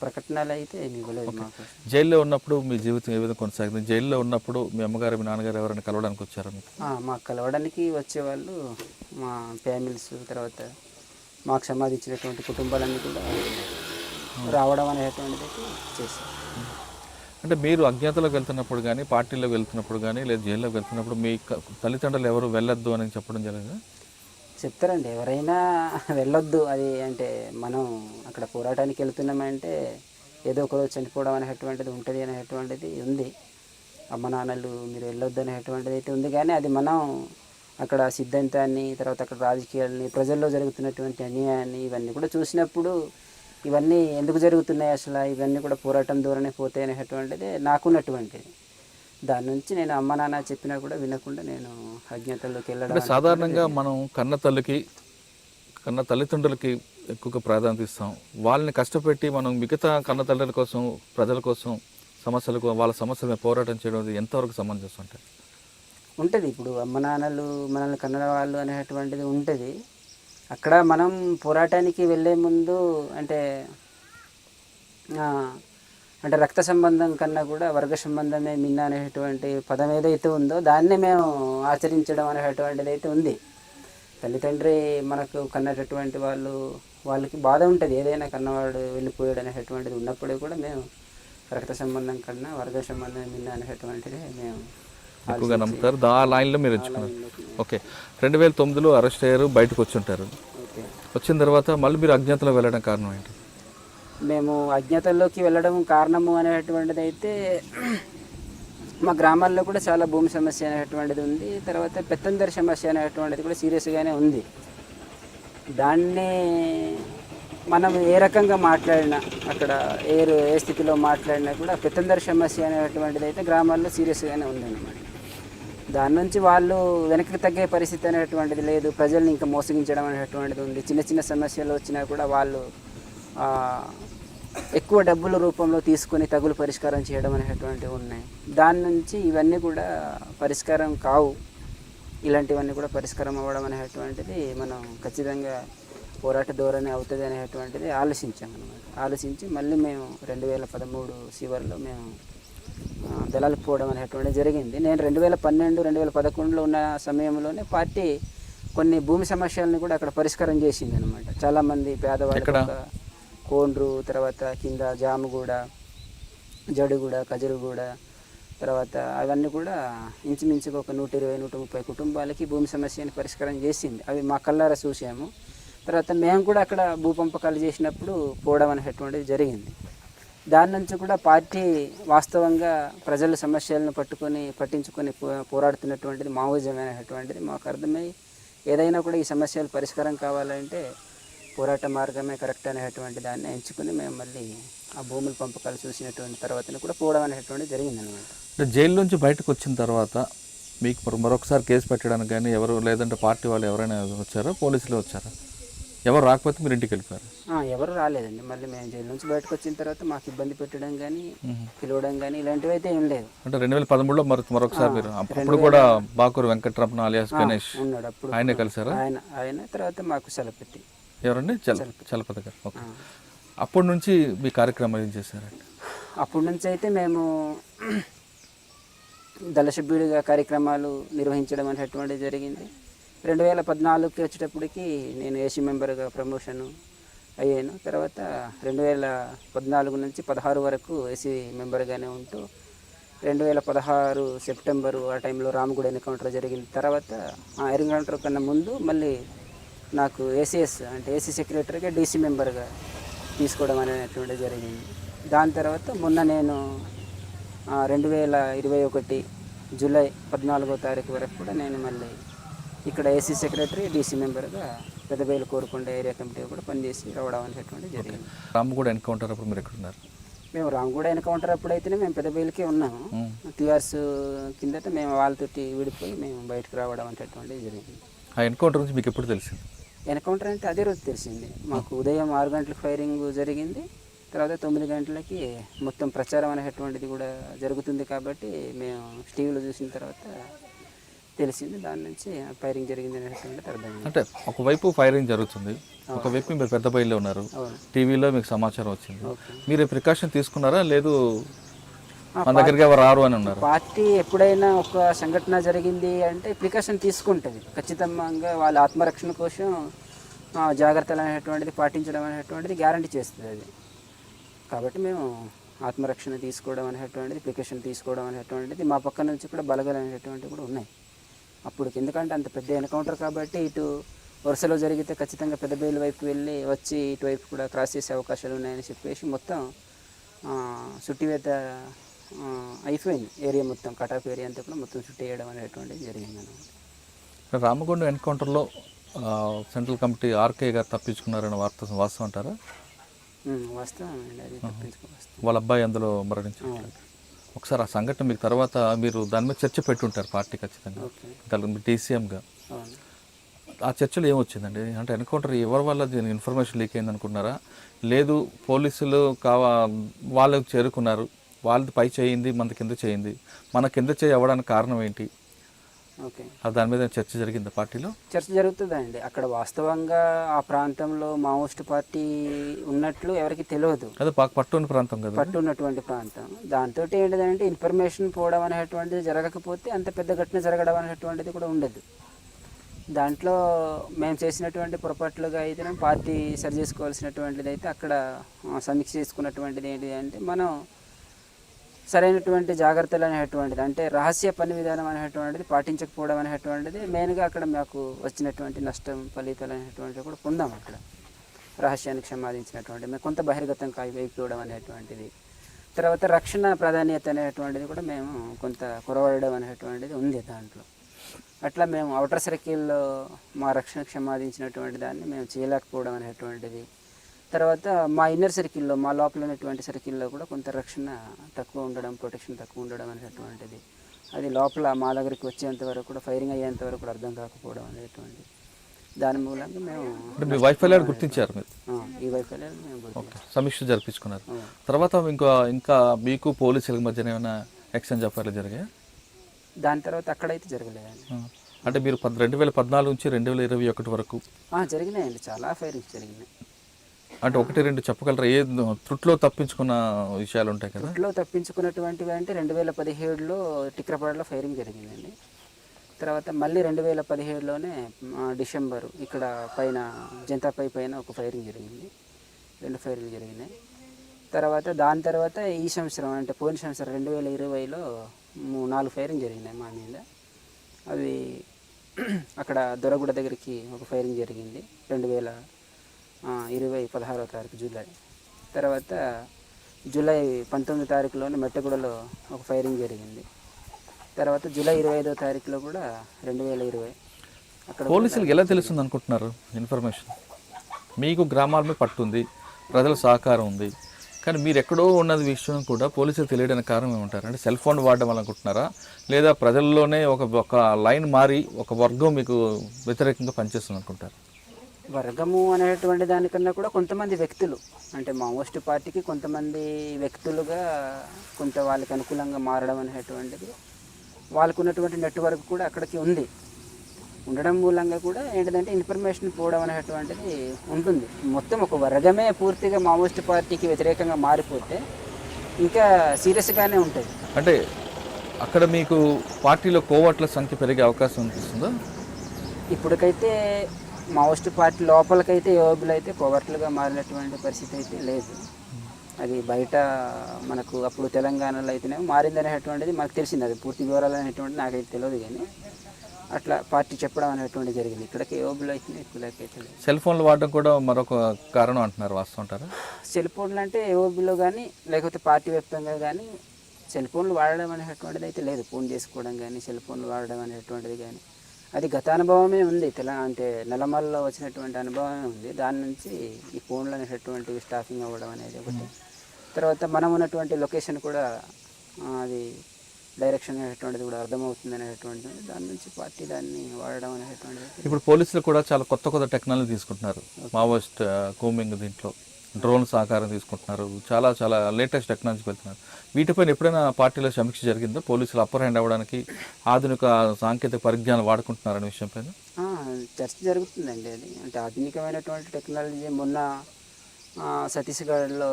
ప్రకటనలు అయితే ఏమి ఇవ్వలేదు మాకు. జైల్లో ఉన్నప్పుడు మీ జీవితం ఏ విధంగా కొనసాగింది? జైల్లో ఉన్నప్పుడు మీ అమ్మగారు, మీ నాన్నగారు ఎవరైనా కలవడానికి వచ్చారా మీకు? మాకు కలవడానికి వచ్చేవాళ్ళు మా ఫ్యామిలీస్, తర్వాత మాకు సంబంధించినటువంటి కుటుంబాలన్నీ కూడా రావడం అనేటువంటిది అయితే చేశారు. అంటే మీరు అజ్ఞాతలోకి వెళ్తున్నప్పుడు కానీ పార్టీలోకి వెళ్తున్నప్పుడు కానీ లేదా జైల్లోకి వెళ్తున్నప్పుడు మీ తల్లిదండ్రులు ఎవరు వెళ్ళొద్దు అని చెప్పడం జరిగిందా? చెప్తారండి, ఎవరైనా వెళ్ళొద్దు. అది అంటే మనం అక్కడ పోరాటానికి వెళ్తున్నామంటే ఏదో ఒక రోజు చనిపోవడం అనేటువంటిది ఉంటుంది అనేటువంటిది ఉంది. అమ్మ నాన్నలు మీరు వెళ్ళొద్దు అనేటువంటిది అయితే ఉంది. కానీ అది మనం అక్కడ సిద్ధాంతాన్ని, తర్వాత అక్కడ రాజకీయాలని, ప్రజల్లో జరుగుతున్నటువంటి అన్యాయాన్ని ఇవన్నీ కూడా చూసినప్పుడు ఇవన్నీ ఎందుకు జరుగుతున్నాయి అసలు, ఇవన్నీ కూడా పోరాటం ద్వారానే పోతాయి అనేటువంటిది నాకున్నటువంటిది. దాని నుంచి నేను అమ్మ నాన్న చెప్పినా కూడా వినకుండా నేను అజ్ఞాతంలోకి వెళ్ళడం. అంటే సాధారణంగా మనం కన్న తల్లిదండ్రులకి ఎక్కువగా ప్రాధాన్యత ఇస్తాం. వాళ్ళని కష్టపెట్టి మనం మిగతా కన్న తల్లుల కోసం, ప్రజల కోసం, వాళ్ళ సమస్యల మీద పోరాటం చేయడం ఎంతవరకు సమంజసం అంటే ఉంటుంది. ఇప్పుడు అమ్మ నాన్నలు మనల్ని కన్న వాళ్ళు అనేటువంటిది ఉంటుంది. అక్కడ మనం పోరాటానికి వెళ్ళే ముందు అంటే అంటే రక్త సంబంధం కన్నా కూడా వర్గ సంబంధమే మిన్న అనేటువంటి పదం ఏదైతే ఉందో దాన్నే మేము ఆచరించడం అనేటువంటిది అయితే ఉంది. తల్లిదండ్రి మనకు కన్నటువంటి వాళ్ళకి బాధ ఉంటుంది, ఏదైనా కన్నవాడు వెళ్ళిపోయాడు అనేటువంటిది ఉన్నప్పుడు కూడా మేము రక్త సంబంధం కన్నా వర్గ సంబంధం మిన్న అనేటువంటిది మేము ఎక్కువగా నమ్ముతారు. ఆ లైన్లో మీరు ఎంచుకున్నారు. ఓకే, 2009లో అరెస్ట్ అయ్యారు, బయటకు వచ్చి ఉంటారు. వచ్చిన తర్వాత మళ్ళీ మీరు అజ్ఞాతంలో వెళ్ళడం కారణం ఏంటి? మేము అజ్ఞాతంలోకి వెళ్ళడం కారణము అనేటువంటిది అయితే మా గ్రామాల్లో కూడా చాలా భూమి సమస్య అనేటువంటిది ఉంది. తర్వాత పెత్తందరి సమస్య అనేటువంటిది కూడా సీరియస్గానే ఉంది. దాన్ని మనం ఏ రకంగా మాట్లాడినా, అక్కడ ఏ స్థితిలో మాట్లాడినా కూడా పెత్తందరి సమస్య అనేటువంటిది అయితే గ్రామాల్లో సీరియస్గానే ఉందన్నమాట. దాని నుంచి వాళ్ళు వెనక్కి తగ్గే పరిస్థితి అనేటువంటిది లేదు. ప్రజల్ని ఇంకా మోసగించడం అనేటువంటిది ఉంది. చిన్న చిన్న సమస్యలు వచ్చినా కూడా వాళ్ళు ఎక్కువ డబ్బుల రూపంలో తీసుకొని తగులు పరిష్కారం చేయడం అనేటువంటివి ఉన్నాయి. దాని నుంచి ఇవన్నీ కూడా పరిష్కారం కావు. ఇలాంటివన్నీ కూడా పరిష్కారం అవ్వడం అనేటువంటిది మనం ఖచ్చితంగా పోరాట ధోరణి అవుతుంది అనేటువంటిది ఆలోచించామన్నమాట. ఆలోచించి మళ్ళీ మేము 2013 చివరిలో మేము దళాలకు పోవడం అనేటువంటిది జరిగింది. నేను 2012, 2011లో ఉన్న సమయంలోనే పార్టీ కొన్ని భూమి సమస్యలను కూడా అక్కడ పరిష్కారం చేసింది అనమాట. చాలామంది పేదవాళ్ళు కోండ్రు, తర్వాత కింద జాముగూడ, జడుగూడ, కజరుగూడ, తర్వాత అవన్నీ కూడా ఇంచుమించుగా ఒక 120-130 కుటుంబాలకి భూమి సమస్యని పరిష్కారం చేసింది. అవి మా కళ్ళారా చూసాము. తర్వాత మేము కూడా అక్కడ భూ పంపకాలు చేసినప్పుడు పోవడం అనేటువంటిది జరిగింది. దాని నుంచి కూడా పార్టీ వాస్తవంగా ప్రజల సమస్యలను పట్టించుకొని పోరాడుతున్నటువంటిది మావోయిజం అనేటువంటిది మాకు అర్థమై, ఏదైనా కూడా ఈ సమస్యలు పరిష్కారం కావాలంటే పోరాట మార్గమే కరెక్ట్ అనేటువంటి దాన్ని ఎంచుకుని మేము మళ్ళీ ఆ భూముల పంపకాలు చూసినటువంటి తర్వాత కూడా పోవడం అనేటువంటిది జరిగిందనమాట. జైలు నుంచి బయటకు వచ్చిన తర్వాత మీకు మరొకసారి కేసు పెట్టడానికి కానీ ఎవరు, లేదంటే పార్టీ వాళ్ళు ఎవరైనా వచ్చారా, పోలీసులు వచ్చారా? ఎవరు రాకపోతే మీరు ఇంటికి వెళ్ళిపోయారు? ఎవరు రాలేదండి. మళ్ళీ మేము జైలు నుంచి బయటకు వచ్చిన తర్వాత మాకు ఇబ్బంది పెట్టడం కానీ, పిలవడం కానీ ఇలాంటివి అయితే ఏం లేదు. అంటే 2013లో మరొకసారి మీరు అప్పుడు కూడా బాకూరు వెంకటరమణ అలియాస్ గణేష్ ఉన్నాడు, అప్పుడు ఆయనే కలిసారా? ఆయన తర్వాత మాకు చలపతి. ఎవరండి? చలపతి గారు. ఓకే. అప్పటి నుంచి మీ కార్యక్రమాలు ఏం చేశారండి? అప్పటి నుంచి అయితే మేము దళ సభ్యుడిగా కార్యక్రమాలు నిర్వహించడం అనేటువంటిది జరిగింది. 2014కి వచ్చేటప్పటికి నేను ఏసీ మెంబర్గా ప్రమోషన్ అయ్యాను. తర్వాత 2014 నుంచి 16 వరకు ఏసీ మెంబర్గానే ఉంటూ 2016 సెప్టెంబరు ఆ టైంలో రామగూడ ఎన్కౌంటర్ జరిగిన తర్వాత ఆ ఎన్కౌంటర్ కన్నా ముందు మళ్ళీ నాకు ఏసీఎస్ అంటే ఏసీ సెక్రటరీగా డీసీ మెంబర్గా తీసుకోవడం అనేటువంటిది జరిగింది. దాని తర్వాత మొన్న నేను 2021 జూలై 14వ తారీఖు వరకు కూడా నేను మళ్ళీ ఇక్కడ ఏసీ సెక్రటరీ, డీసీ మెంబర్గా పెద్దబయలు కోరుకొండ ఏరియా కమిటీ కూడా పనిచేసి రావడం అనేటువంటిది జరిగింది. రామగూడ ఎన్కౌంటర్ అప్పుడు మీరు ఎక్కడున్నారు? మేము రామగూడ ఎన్కౌంటర్ అప్పుడైతేనే మేము పెద్దబయలుకే ఉన్నాము. 2 years కిందట మేము వాళ్ళతోటి విడిపోయి మేము బయటకు రావడం అనేటువంటిది జరిగింది. ఆ ఎన్కౌంటర్ నుంచి మీకు ఎప్పుడు తెలిసింది? ఎన్కౌంటర్ అంటే అదే రోజు తెలిసింది మాకు. ఉదయం 6 గంటలకు ఫైరింగ్ జరిగింది. తర్వాత 9 గంటలకి మొత్తం ప్రచారం అనేటువంటిది కూడా జరుగుతుంది కాబట్టి మేము టీవీలో చూసిన తర్వాత తెలిసింది. దాని నుంచి ఫైరింగ్ జరిగింది అనేటువంటిది అర్థమైంది. అంటే ఒకవైపు ఫైరింగ్ జరుగుతుంది, ఒకవైపు మీరు పెద్ద బయలులో ఉన్నారు, టీవీలో మీకు సమాచారం వచ్చింది. మీరు ప్రికాషన్ తీసుకున్నారా? లేదు మన దగ్గరికి ఎవరు రారు అని ఉన్నారు? పార్టీ ఎప్పుడైనా ఒక సంఘటన జరిగింది అంటే ప్రికాషన్ తీసుకుంటుంది ఖచ్చితంగా. వాళ్ళ ఆత్మరక్షణ కోసం జాగ్రత్తలు అనేటువంటిది పాటించడం అనేటువంటిది గ్యారంటీ చేస్తుంది. అది కాబట్టి మేము ఆత్మరక్షణ తీసుకోవడం అనేటువంటిది, ప్రికాషన్ తీసుకోవడం అనేటువంటిది మా పక్క నుంచి కూడా బలగలు అనేటువంటివి కూడా ఉన్నాయి అప్పుడు. ఎందుకంటే అంత పెద్ద ఎన్కౌంటర్ కాబట్టి ఇటు వరుసలో జరిగితే ఖచ్చితంగా పెద్ద బేలు వైపు వెళ్ళి వచ్చి ఇటువైపు కూడా క్రాస్ చేసే అవకాశాలు ఉన్నాయని చెప్పేసి మొత్తం చుట్టివేత అయిపోయింది. ఏరియా మొత్తం కటాఫ్ ఏరియా అంతా కూడా మొత్తం చుట్టి వేయడం అనేటువంటిది జరిగింది అన్నమాట. రామగుండం ఎన్కౌంటర్లో సెంట్రల్ కమిటీ ఆర్కే గారు తప్పించుకున్నారని వాస్తవం అంటారా? వాస్తవం అండి, అది తప్పించుకోవచ్చు. వాళ్ళ అబ్బాయి అందులో మరణించారు. ఒకసారి ఆ సంఘటన మీకు తర్వాత మీరు దాని మీద చర్చ పెట్టుంటారు పార్టీ ఖచ్చితంగా, దాని టీసీఎంగా. ఆ చర్చలో ఏమొచ్చిందండి? అంటే ఎన్కౌంటర్ ఎవరి వల్ల దీనికి ఇన్ఫర్మేషన్ లీక్ అయింది అనుకున్నారా, లేదు పోలీసులు వాళ్ళకి చేరుకున్నారు, వాళ్ళది పై చేయింది మన కింద చేయింది, మన కింద చేయి అవ్వడానికి కారణం ఏంటి? ఓకే, దాని మీద చర్చ జరిగింది పార్టీలో? చర్చ జరుగుతుందండి. అక్కడ వాస్తవంగా ఆ ప్రాంతంలో మావోయిస్ట్ పార్టీ ఉన్నట్లు ఎవరికి తెలియదు. అదే పట్టున్న ప్రాంతం కదా, పట్టున్నటువంటి ప్రాంతం. దాంతో ఏంటిదంటే ఇన్ఫర్మేషన్ పోవడం అనేటువంటిది జరగకపోతే అంత పెద్ద ఘటన జరగడం అనేటువంటిది కూడా ఉండదు. దాంట్లో మేము చేసినటువంటి పొరపాట్లుగా అయితే పార్టీ సరి చేసుకోవాల్సినటువంటిది అయితే అక్కడ సమీక్ష చేసుకున్నటువంటిది ఏంటి అంటే, మనం సరైనటువంటి జాగ్రత్తలు అనేటువంటిది, అంటే రహస్య పని విధానం అనేటువంటిది పాటించకపోవడం అనేటువంటిది మెయిన్గా అక్కడ మాకు వచ్చినటువంటి నష్టం, ఫలితాలు అనేటువంటివి కూడా పొందాం. అక్కడ రహస్యానికి సంబంధించినటువంటి మేము కొంత బహిర్గతం అయిపోవడం అనేటువంటిది, తర్వాత రక్షణ ప్రాధాన్యత అనేటువంటిది కూడా మేము కొంత కొరవడడం అనేటువంటిది ఉంది దాంట్లో. అట్లా మేము అవుటర్ సర్కిల్లో మా రక్షణకు సంబంధించినటువంటి దాన్ని మేము చేయలేకపోవడం అనేటువంటిది, తర్వాత మా ఇన్నర్ సర్కిల్లో, మా లోపల ఉన్నటువంటి సర్కిల్లో కూడా కొంత రక్షణ తక్కువ ఉండడం, ప్రొటెక్షన్ తక్కువ ఉండడం అనేటువంటిది, అది లోపల మా దగ్గరికి వచ్చేంత వరకు కూడా ఫైరింగ్ అయ్యేంత వరకు కూడా అర్థం కాకపోవడం అనేటువంటిది, దాని మూలంగా మేము వైఫల్యాలు గుర్తించారు. మీరు ఈ వైఫల్యాలు మేము సమీక్ష జరిపించుకున్నారు. తర్వాత ఇంకా మీకు పోలీసుల మధ్యన ఏమైనా ఎక్స్చేంజ్ ఆఫర్లు జరిగాయి? దాని తర్వాత అక్కడైతే జరగలేదండి. అంటే మీరు 2014 నుంచి 2021 వరకు జరిగినాయండి, చాలా ఫైరింగ్స్ జరిగినాయి. అంటే 1-2 చెప్పగలరా? ఏ త్రుట్లో తప్పించుకున్న విషయాలు ఉంటాయి కదా? త్రుట్లో తప్పించుకున్నటువంటివి అంటే 2017లో టిక్రపాడలో ఫైరింగ్ జరిగిందండి. తర్వాత మళ్ళీ 2017లోనే డిసెంబరు ఇక్కడ పైన జనతాపై పైన ఒక ఫైరింగ్ జరిగింది, 2 ఫైరింగ్ జరిగినాయి. తర్వాత దాని తర్వాత ఈ సంవత్సరం అంటే పోయిన సంవత్సరం 2020లో 4 ఫైరింగ్ జరిగినాయి మా మీద. అవి అక్కడ దొరగూడ దగ్గరికి ఒక ఫైరింగ్ జరిగింది 2020 16వ తారీఖు జూలై. తర్వాత జూలై 19వ తారీఖులోనే మెట్టగూడలో ఒక ఫైరింగ్ జరిగింది. తర్వాత జూలై 25వ తారీఖులో కూడా 2020 అక్కడ. పోలీసులకు ఎలా తెలుస్తుంది అనుకుంటున్నారు ఇన్ఫర్మేషన్? మీకు గ్రామాల మీద పట్టుంది, ప్రజల సహకారం ఉంది, కానీ మీరు ఎక్కడో ఉన్నది విషయం కూడా పోలీసులు తెలియడానికి కారణం ఏమంటారు? అంటే సెల్ ఫోన్ వాడడం వల్ల అనుకుంటున్నారా, లేదా ప్రజల్లోనే ఒక లైన్ మారి ఒక వర్గం మీకు వ్యతిరేకంగా పనిచేస్తుంది అనుకుంటారు? వర్గము అనేటువంటి దానికన్నా కూడా కొంతమంది వ్యక్తులు, అంటే మావోయిస్ట్ పార్టీకి కొంతమంది వ్యక్తులుగా కొంత వాళ్ళకి అనుకూలంగా మారడం అనేటువంటిది, వాళ్ళకు ఉన్నటువంటి నెట్వర్క్ కూడా అక్కడికి ఉండడం మూలంగా కూడా ఏంటంటే ఇన్ఫర్మేషన్ పోవడం అనేటువంటిది ఉంటుంది. మొత్తం ఒక వర్గమే పూర్తిగా మావోయిస్ట్ పార్టీకి వ్యతిరేకంగా మారిపోతే ఇంకా సీరియస్గానే ఉంటుంది. అంటే అక్కడ మీకు పార్టీలో కోవట్ల సంఖ్య పెరిగే అవకాశం అనిపిస్తుందా? ఇప్పటికైతే మావోయిస్ట్ పార్టీ లోపలికైతే యోగులు అయితే కోవర్ట్లుగా మారినటువంటి పరిస్థితి అయితే లేదు. అది బయట మనకు అప్పుడు తెలంగాణలో అయితేనే మారిందనేటువంటిది మనకు తెలిసింది. అది పూర్తి వివరాలు అనేటువంటిది నాకైతే తెలియదు, కానీ అట్లా పార్టీ చెప్పడం అనేటువంటి జరిగింది. ఇక్కడికి యోగులు అయితే ఎక్కువకైతే. సెల్ ఫోన్లు వాడడం కూడా మరొక కారణం అంటున్నారు, వాస్తవం అంటారా? సెల్ ఫోన్లు అంటే యోగులో కానీ లేకపోతే పార్టీ వ్యాప్తంగా కానీ సెల్ ఫోన్లు వాడడం అనేటువంటిది అయితే లేదు. ఫోన్ చేసుకోవడం కానీ సెల్ ఫోన్లు వాడడం అనేటువంటిది కానీ అది గత అనుభవమే ఉంది. అంటే నెలమల్లో వచ్చినటువంటి అనుభవమే ఉంది. దాని నుంచి ఈ ఫోన్లు అనేటటువంటివి స్టాఫింగ్ అవ్వడం అనేది ఒకటి. తర్వాత మనం ఉన్నటువంటి లొకేషన్ కూడా అది డైరెక్షన్ అనేటువంటిది కూడా అర్థమవుతుంది అనేటువంటిది, దాని నుంచి పార్టీ దాన్ని వాడడం అనేటువంటిది. ఇప్పుడు పోలీసులు కూడా చాలా కొత్త టెక్నాలజీ తీసుకుంటున్నారు. మావోయిస్ట్ కోమింగ్, దీంట్లో డ్రోన్ సహకారం తీసుకుంటున్నారు, చాలా లేటెస్ట్ టెక్నాలజీకి వెళ్తున్నారు. వీటిపైన ఎప్పుడైనా పార్టీలో సమీక్ష జరిగిందో? పోలీసులు అప్పర్ హ్యాండ్ అవ్వడానికి ఆధునిక సాంకేతిక పరిజ్ఞానం వాడుకుంటున్నారనే విషయం పైన చర్చ జరుగుతుందండి. అది అంటే ఆధునికమైనటువంటి టెక్నాలజీ. మొన్న ఛత్తీస్గఢ్లో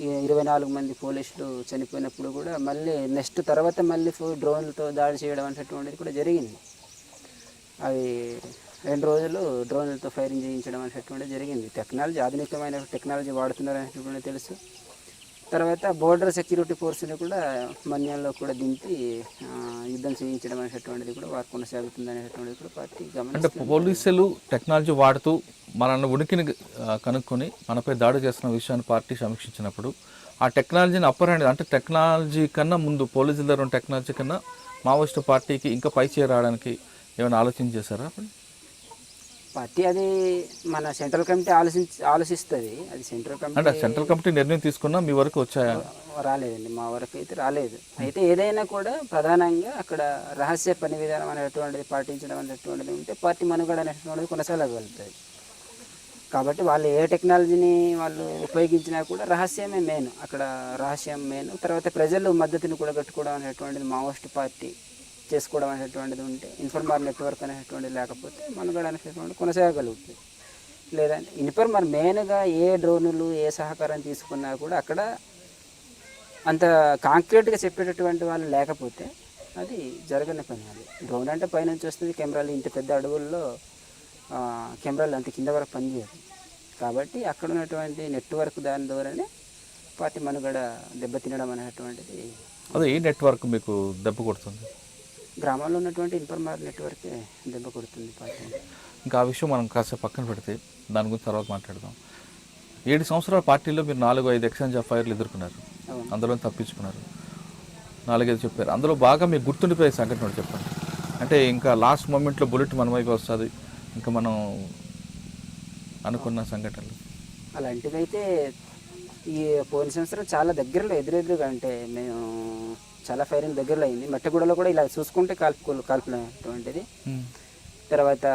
24 మంది పోలీసులు చనిపోయినప్పుడు కూడా మళ్ళీ నెక్స్ట్ తర్వాత మళ్ళీ డ్రోన్లతో దాడి చేయడం అనేటువంటిది కూడా జరిగింది. అవి 2 రోజులు డ్రోన్లతో ఫైరింగ్ చేయించడం అనేటువంటిది జరిగింది. టెక్నాలజీ ఆధునికమైన టెక్నాలజీ వాడుతున్నారు అనేటువంటిది తెలుసు. తర్వాత బోర్డర్ సెక్యూరిటీ ఫోర్స్ని కూడా మన్యంలో కూడా దింపి యుద్ధం చేయించడం అనేటటువంటిది కూడా వారు కొనసాగుతుంది అనేటటువంటిది కూడా పార్టీ అంటే గమనిస్తుంది. పోలీసులు టెక్నాలజీ వాడుతూ మన ఉనికిని కనుక్కొని మనపై దాడి చేస్తున్న విషయాన్ని పార్టీ సమీక్షించినప్పుడు ఆ టెక్నాలజీని అప్పర్ హ్యాండ్ అంటే టెక్నాలజీ కన్నా ముందు పోలీసుల దగ్గర ఉన్న టెక్నాలజీ కన్నా మావోయిస్టు పార్టీకి ఇంకా పై చేరడానికి ఏమైనా ఆలోచన చేశారా? పార్టీ అది మన సెంట్రల్ కమిటీ ఆలోచిస్తుంది. అది సెంట్రల్ అంటే కమిటీ సెంట్రల్ కమిటీ నిర్ణయం తీసుకున్నా మీ వరకు వచ్చాయా? రాలేదండి, మా వరకు అయితే రాలేదు. అయితే ఏదైనా కూడా ప్రధానంగా అక్కడ రహస్య పని విధానం అనేటువంటిది పాటించడం అనేటువంటిది ఉంటే పార్టీ మనుగడ అనేటువంటిది కొనసాగలుగుతుంది. కాబట్టి వాళ్ళు ఏ టెక్నాలజీని వాళ్ళు ఉపయోగించినా కూడా రహస్యమే మెయిన్, అక్కడ రహస్యం మెయిన్. తర్వాత ప్రజలు మద్దతుని కూడా కట్టుకోవడం అనేటువంటిది మావోయిస్ట్ పార్టీ చేసుకోవడం అనేటువంటిది ఉంటే, ఇన్ఫర్మార్ నెట్వర్క్ అనేటువంటిది లేకపోతే మనుగడ అనేటువంటిది కొనసాగలుగుతుంది. లేదంటే ఇన్ఫర్మార్ మెయిన్గా ఏ డ్రోనులు ఏ సహకారం తీసుకున్నా కూడా అక్కడ అంత కాంక్రీట్గా చెప్పేటటువంటి వాళ్ళు లేకపోతే అది జరగని పని. అది డ్రోన్ అంటే పైనుంచి వస్తుంది, కెమెరాలు ఇంత పెద్ద అడవుల్లో కెమెరాలు అంత కింద వరకు పనిచేయదు. కాబట్టి అక్కడ ఉన్నటువంటి నెట్వర్క్ దాని ద్వారానే పార్టీ మనుగడ దెబ్బతినడం అనేటువంటిది. అదే ఏ నెట్వర్క్ మీకు దెబ్బ కొడుతుంది? గ్రామాల్లో ఉన్నటువంటి ఇన్ఫర్మార్ నెట్వర్కే దెబ్బ కొడుతుంది పార్టీ. ఇంకా ఆ విషయం మనం కాసేపు పక్కన పెడితే దాని గురించి తర్వాత మాట్లాడదాం. 7 సంవత్సరాల పార్టీలో మీరు 4-5 ఎక్స్చేంజ్ ఆఫ్ ఫైర్లు ఎదుర్కొన్నారు, అందులో తప్పించుకున్నారు, 4-5 చెప్పారు. అందులో బాగా మీకు గుర్తుండిపోయే సంఘటన చెప్పండి. అంటే ఇంకా లాస్ట్ మూమెంట్లో బుల్లెట్ మన వైపు వస్తుంది, ఇంకా మనం అనుకున్న సంఘటనలు అలాంటివి అయితే ఈ పోయిన సంవత్సరం చాలా దగ్గరలో ఎదురెదురుగా, అంటే మేము చాలా ఫైరింగ్ దగ్గరలో అయింది. మట్టగూడలో కూడా ఇలా చూసుకుంటే కాల్పులటువంటిది. తర్వాత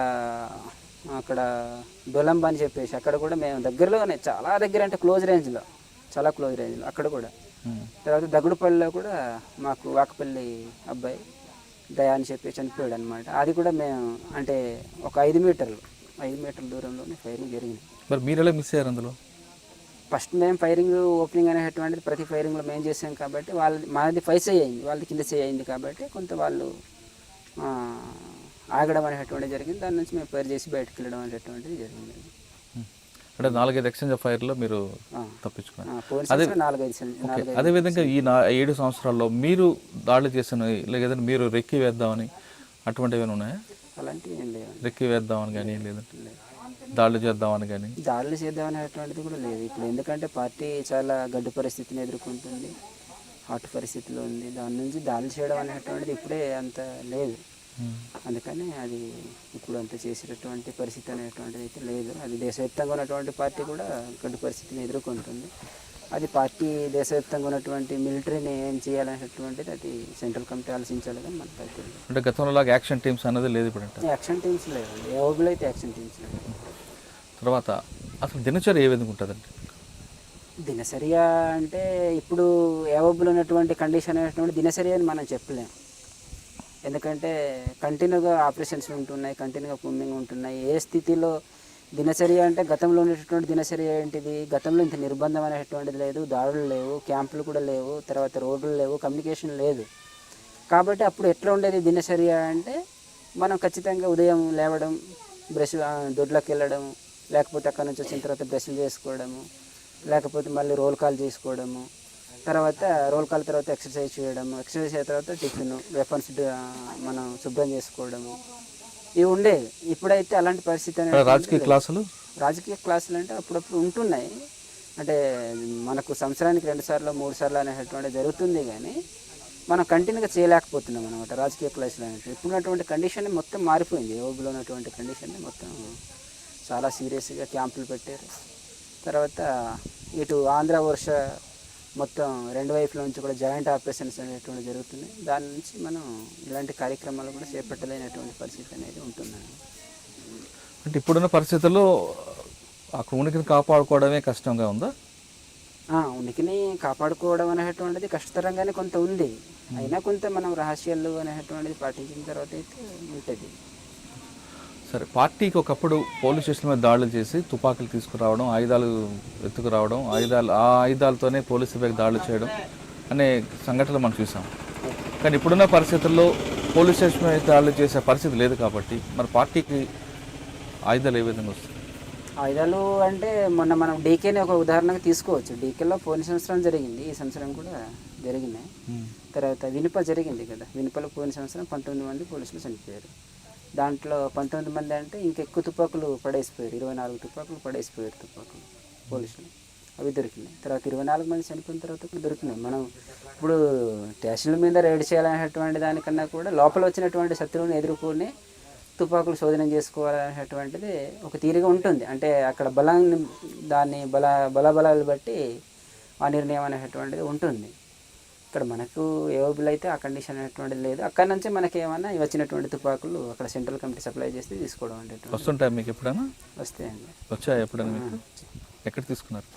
అక్కడ డొలంబ అని చెప్పేసి అక్కడ కూడా మేము దగ్గరలోనే, చాలా దగ్గర అంటే క్లోజ్ రేంజ్లో, చాలా క్లోజ్ రేంజ్లో అక్కడ కూడా. తర్వాత దగుడుపల్లిలో కూడా మాకు వాకపల్లి అబ్బాయి దయా అని చెప్పి చనిపోయాడు అనమాట. అది కూడా మేము అంటే ఒక 5 మీటర్ల దూరంలోనే ఫైరింగ్ జరిగింది. మరి మీరు ఎలా మిస్ అయ్యారు అందులో? ఫస్ట్ మేము ఫైరింగ్ ఓపెనింగ్ అనేటువంటిది ప్రతి ఫైరింగ్లో మేము చేసాం కాబట్టి మాది 5 సై అయింది, వాళ్ళది కింద సై అయింది. కాబట్టి కొంత వాళ్ళు ఆగడం అనేటువంటిది జరిగింది. దాని నుంచి మేము ఫైర్ చేసి బయటకు వెళ్ళడం అనేటువంటిది జరిగింది. అంటే 4-5 ఎక్స్చేంజ్ ఆఫ్ ఫైర్లో మీరు తప్పించుకున్నారు. అదేవిధంగా ఈ 7 సంవత్సరాల్లో మీరు దాడులు చేసిన లేదా మీరు రెక్కి వేద్దామని అటువంటివి ఏమైనా ఉన్నాయా? అలాంటివి ఏం లేవు. రెక్కి వేద్దామని కానీ లేదంటే దాడులు చేద్దామని కానీ? దాడులు చేద్దామనేటువంటిది కూడా లేదు ఇప్పుడు. ఎందుకంటే పార్టీ చాలా గడ్డు పరిస్థితిని ఎదుర్కొంటుంది, హాట్ పరిస్థితిలో ఉంది. దాని నుంచి దాడులు చేయడం అనేటువంటిది ఇప్పుడే అంత లేదు. అందుకని అది ఇప్పుడు అంత చేసేటటువంటి పరిస్థితి అనేటువంటిది అయితే లేదు. అది దేశవ్యాప్తంగా ఉన్నటువంటి పార్టీ కూడా గడ్డు పరిస్థితిని ఎదుర్కొంటుంది. అది పార్టీ దేశవ్యాప్తంగా ఉన్నటువంటి మిలిటరీని ఏం చేయాలనేటువంటిది అది సెంట్రల్ కమిటీ ఆలోచించాలి. కానీ మనకు అయితే అంటే గతంలో లాగా యాక్షన్ టీమ్స్ అన్నది లేదు ఇప్పుడు. అంటే యాక్షన్ టీమ్స్ లేవండి, ఏఓబులో అయితే యాక్షన్ టీమ్స్ లేవు. తర్వాత అసలు దినచర్య ఏ విధంగా ఉంటుందండి? దినచర్య అంటే ఇప్పుడు ఏఓబులో ఉన్నటువంటి కండిషన్ అనేటువంటి దినచర్య అని మనం చెప్పలేము. ఎందుకంటే కంటిన్యూగా ఆపరేషన్స్ ఉంటున్నాయి, కంటిన్యూగా పుమ్మింగ్ ఉంటున్నాయి. ఏ స్థితిలో దినచర్య అంటే గతంలో ఉండేటటువంటి దినచర్య ఏంటిది? గతంలో ఇంత నిర్బంధం అనేటువంటిది లేదు, దాడులు లేవు, క్యాంపులు కూడా లేవు, తర్వాత రోడ్లు లేవు, కమ్యూనికేషన్ లేదు. కాబట్టి అప్పుడు ఎట్లా ఉండేది దినచర్య అంటే, మనం ఖచ్చితంగా ఉదయం లేవడం, బ్రష్ దొడ్లోకి వెళ్ళడం, లేకపోతే అక్కడ నుంచి వచ్చిన తర్వాత బ్రష్లు చేసుకోవడము, లేకపోతే మళ్ళీ రోల్ కాల్ చేసుకోవడము, తర్వాత రోల్ కాల్ తర్వాత ఎక్సర్సైజ్ చేయడము, ఎక్సర్సైజ్ అయిన తర్వాత టిఫిన్ వెపన్స్ మనం శుభ్రం చేసుకోవడము, ఇవి ఉండేవి. ఇప్పుడైతే అలాంటి పరిస్థితి అనేది రాజకీయ క్లాసులు అంటే అప్పుడప్పుడు ఉంటున్నాయి. అంటే మనకు సంవత్సరానికి 2 సార్లు 3 సార్లు అనేటువంటిది జరుగుతుంది, కానీ మనం కంటిన్యూగా చేయలేకపోతున్నాం అనమాట రాజకీయ క్లాసులు అనేవి. ఇప్పుడున్నటువంటి కండిషన్ మొత్తం మారిపోయింది. ఏఓబులో ఉన్నటువంటి కండిషన్ మొత్తం చాలా సీరియస్గా క్యాంపులు పెట్టారు. తర్వాత ఇటు ఆంధ్ర వర్ష మొత్తం 2 వైపుల నుంచి కూడా జాయింట్ ఆపరేషన్స్ అనేటువంటి జరుగుతున్నాయి. దాని నుంచి మనం ఇలాంటి కార్యక్రమాలు కూడా చేపట్టలేనటువంటి పరిస్థితి అనేది ఉంటుంది. అంటే ఇప్పుడున్న పరిస్థితుల్లో ఆ ఉనికిని కాపాడుకోవడమే కష్టంగా ఉందా? ఉనికిని కాపాడుకోవడం అనేటువంటిది కష్టతరంగానే కొంత ఉంది. అయినా కొంత మనం రహస్యాలు అనేటువంటిది పాటించిన తర్వాత అయితే ఉంటుంది. సరే, పార్టీకి ఒకప్పుడు పోలీస్ స్టేషన్ మీద దాడులు చేసి తుపాకులు తీసుకురావడం, ఆయుధాలు ఎత్తుకురావడం, ఆయుధాలతోనే పోలీసులపై దాడులు చేయడం అనే సంఘటనలు మనం చూసాం. కానీ ఇప్పుడున్న పరిస్థితుల్లో పోలీస్ స్టేషన్ మీద దాడులు చేసే పరిస్థితి లేదు. కాబట్టి మరి పార్టీకి ఆయుధాలు ఏ విధంగా వస్తాయి? ఆయుధాలు అంటే మొన్న మనం డీకేని ఒక ఉదాహరణగా తీసుకోవచ్చు. డీకేలో పోయిన సంవత్సరం జరిగింది, ఈ సంవత్సరం కూడా జరిగినాయి. తర్వాత వినుప జరిగింది కదా, వినుపలో పోయిన సంవత్సరం 19 మంది పోలీసులు చనిపోయారు. దాంట్లో 19 మంది అంటే ఇంకెక్కువ తుపాకులు పడేసిపోయారు, 24 తుపాకులు పడేసిపోయారు తుపాకులు పోలీసులు, అవి దొరికినాయి. తర్వాత 24 మంది చనిపోయిన తర్వాత కూడా దొరికినాయి. మనం ఇప్పుడు స్టేషన్ల మీద రైడ్ చేయాలనేటువంటి దానికన్నా కూడా లోపల వచ్చినటువంటి శత్రువుని ఎదుర్కొని తుపాకులు శోధన చేసుకోవాలనేటువంటిది ఒక తీరుగా ఉంటుంది. అంటే అక్కడ బలాన్ని దాన్ని బలాలు బట్టి ఆ నిర్ణయం అనేటువంటిది ఉంటుంది. ఇక్కడ మనకు ఏవబుల్ అయితే ఆ కండిషన్ అనేటువంటిది లేదు. అక్కడ నుంచే మనకి ఏమన్నా వచ్చినటువంటి తుపాకులు అక్కడ సెంట్రల్ కమిటీ సప్లై చేస్తే తీసుకోవడం అనేటువంటి వస్తుంటాయి మీకు ఎప్పుడైనా? వస్తాయండి. వచ్చాయి ఎప్పుడైనా మీకు? ఎక్కడ తీసుకున్నారు?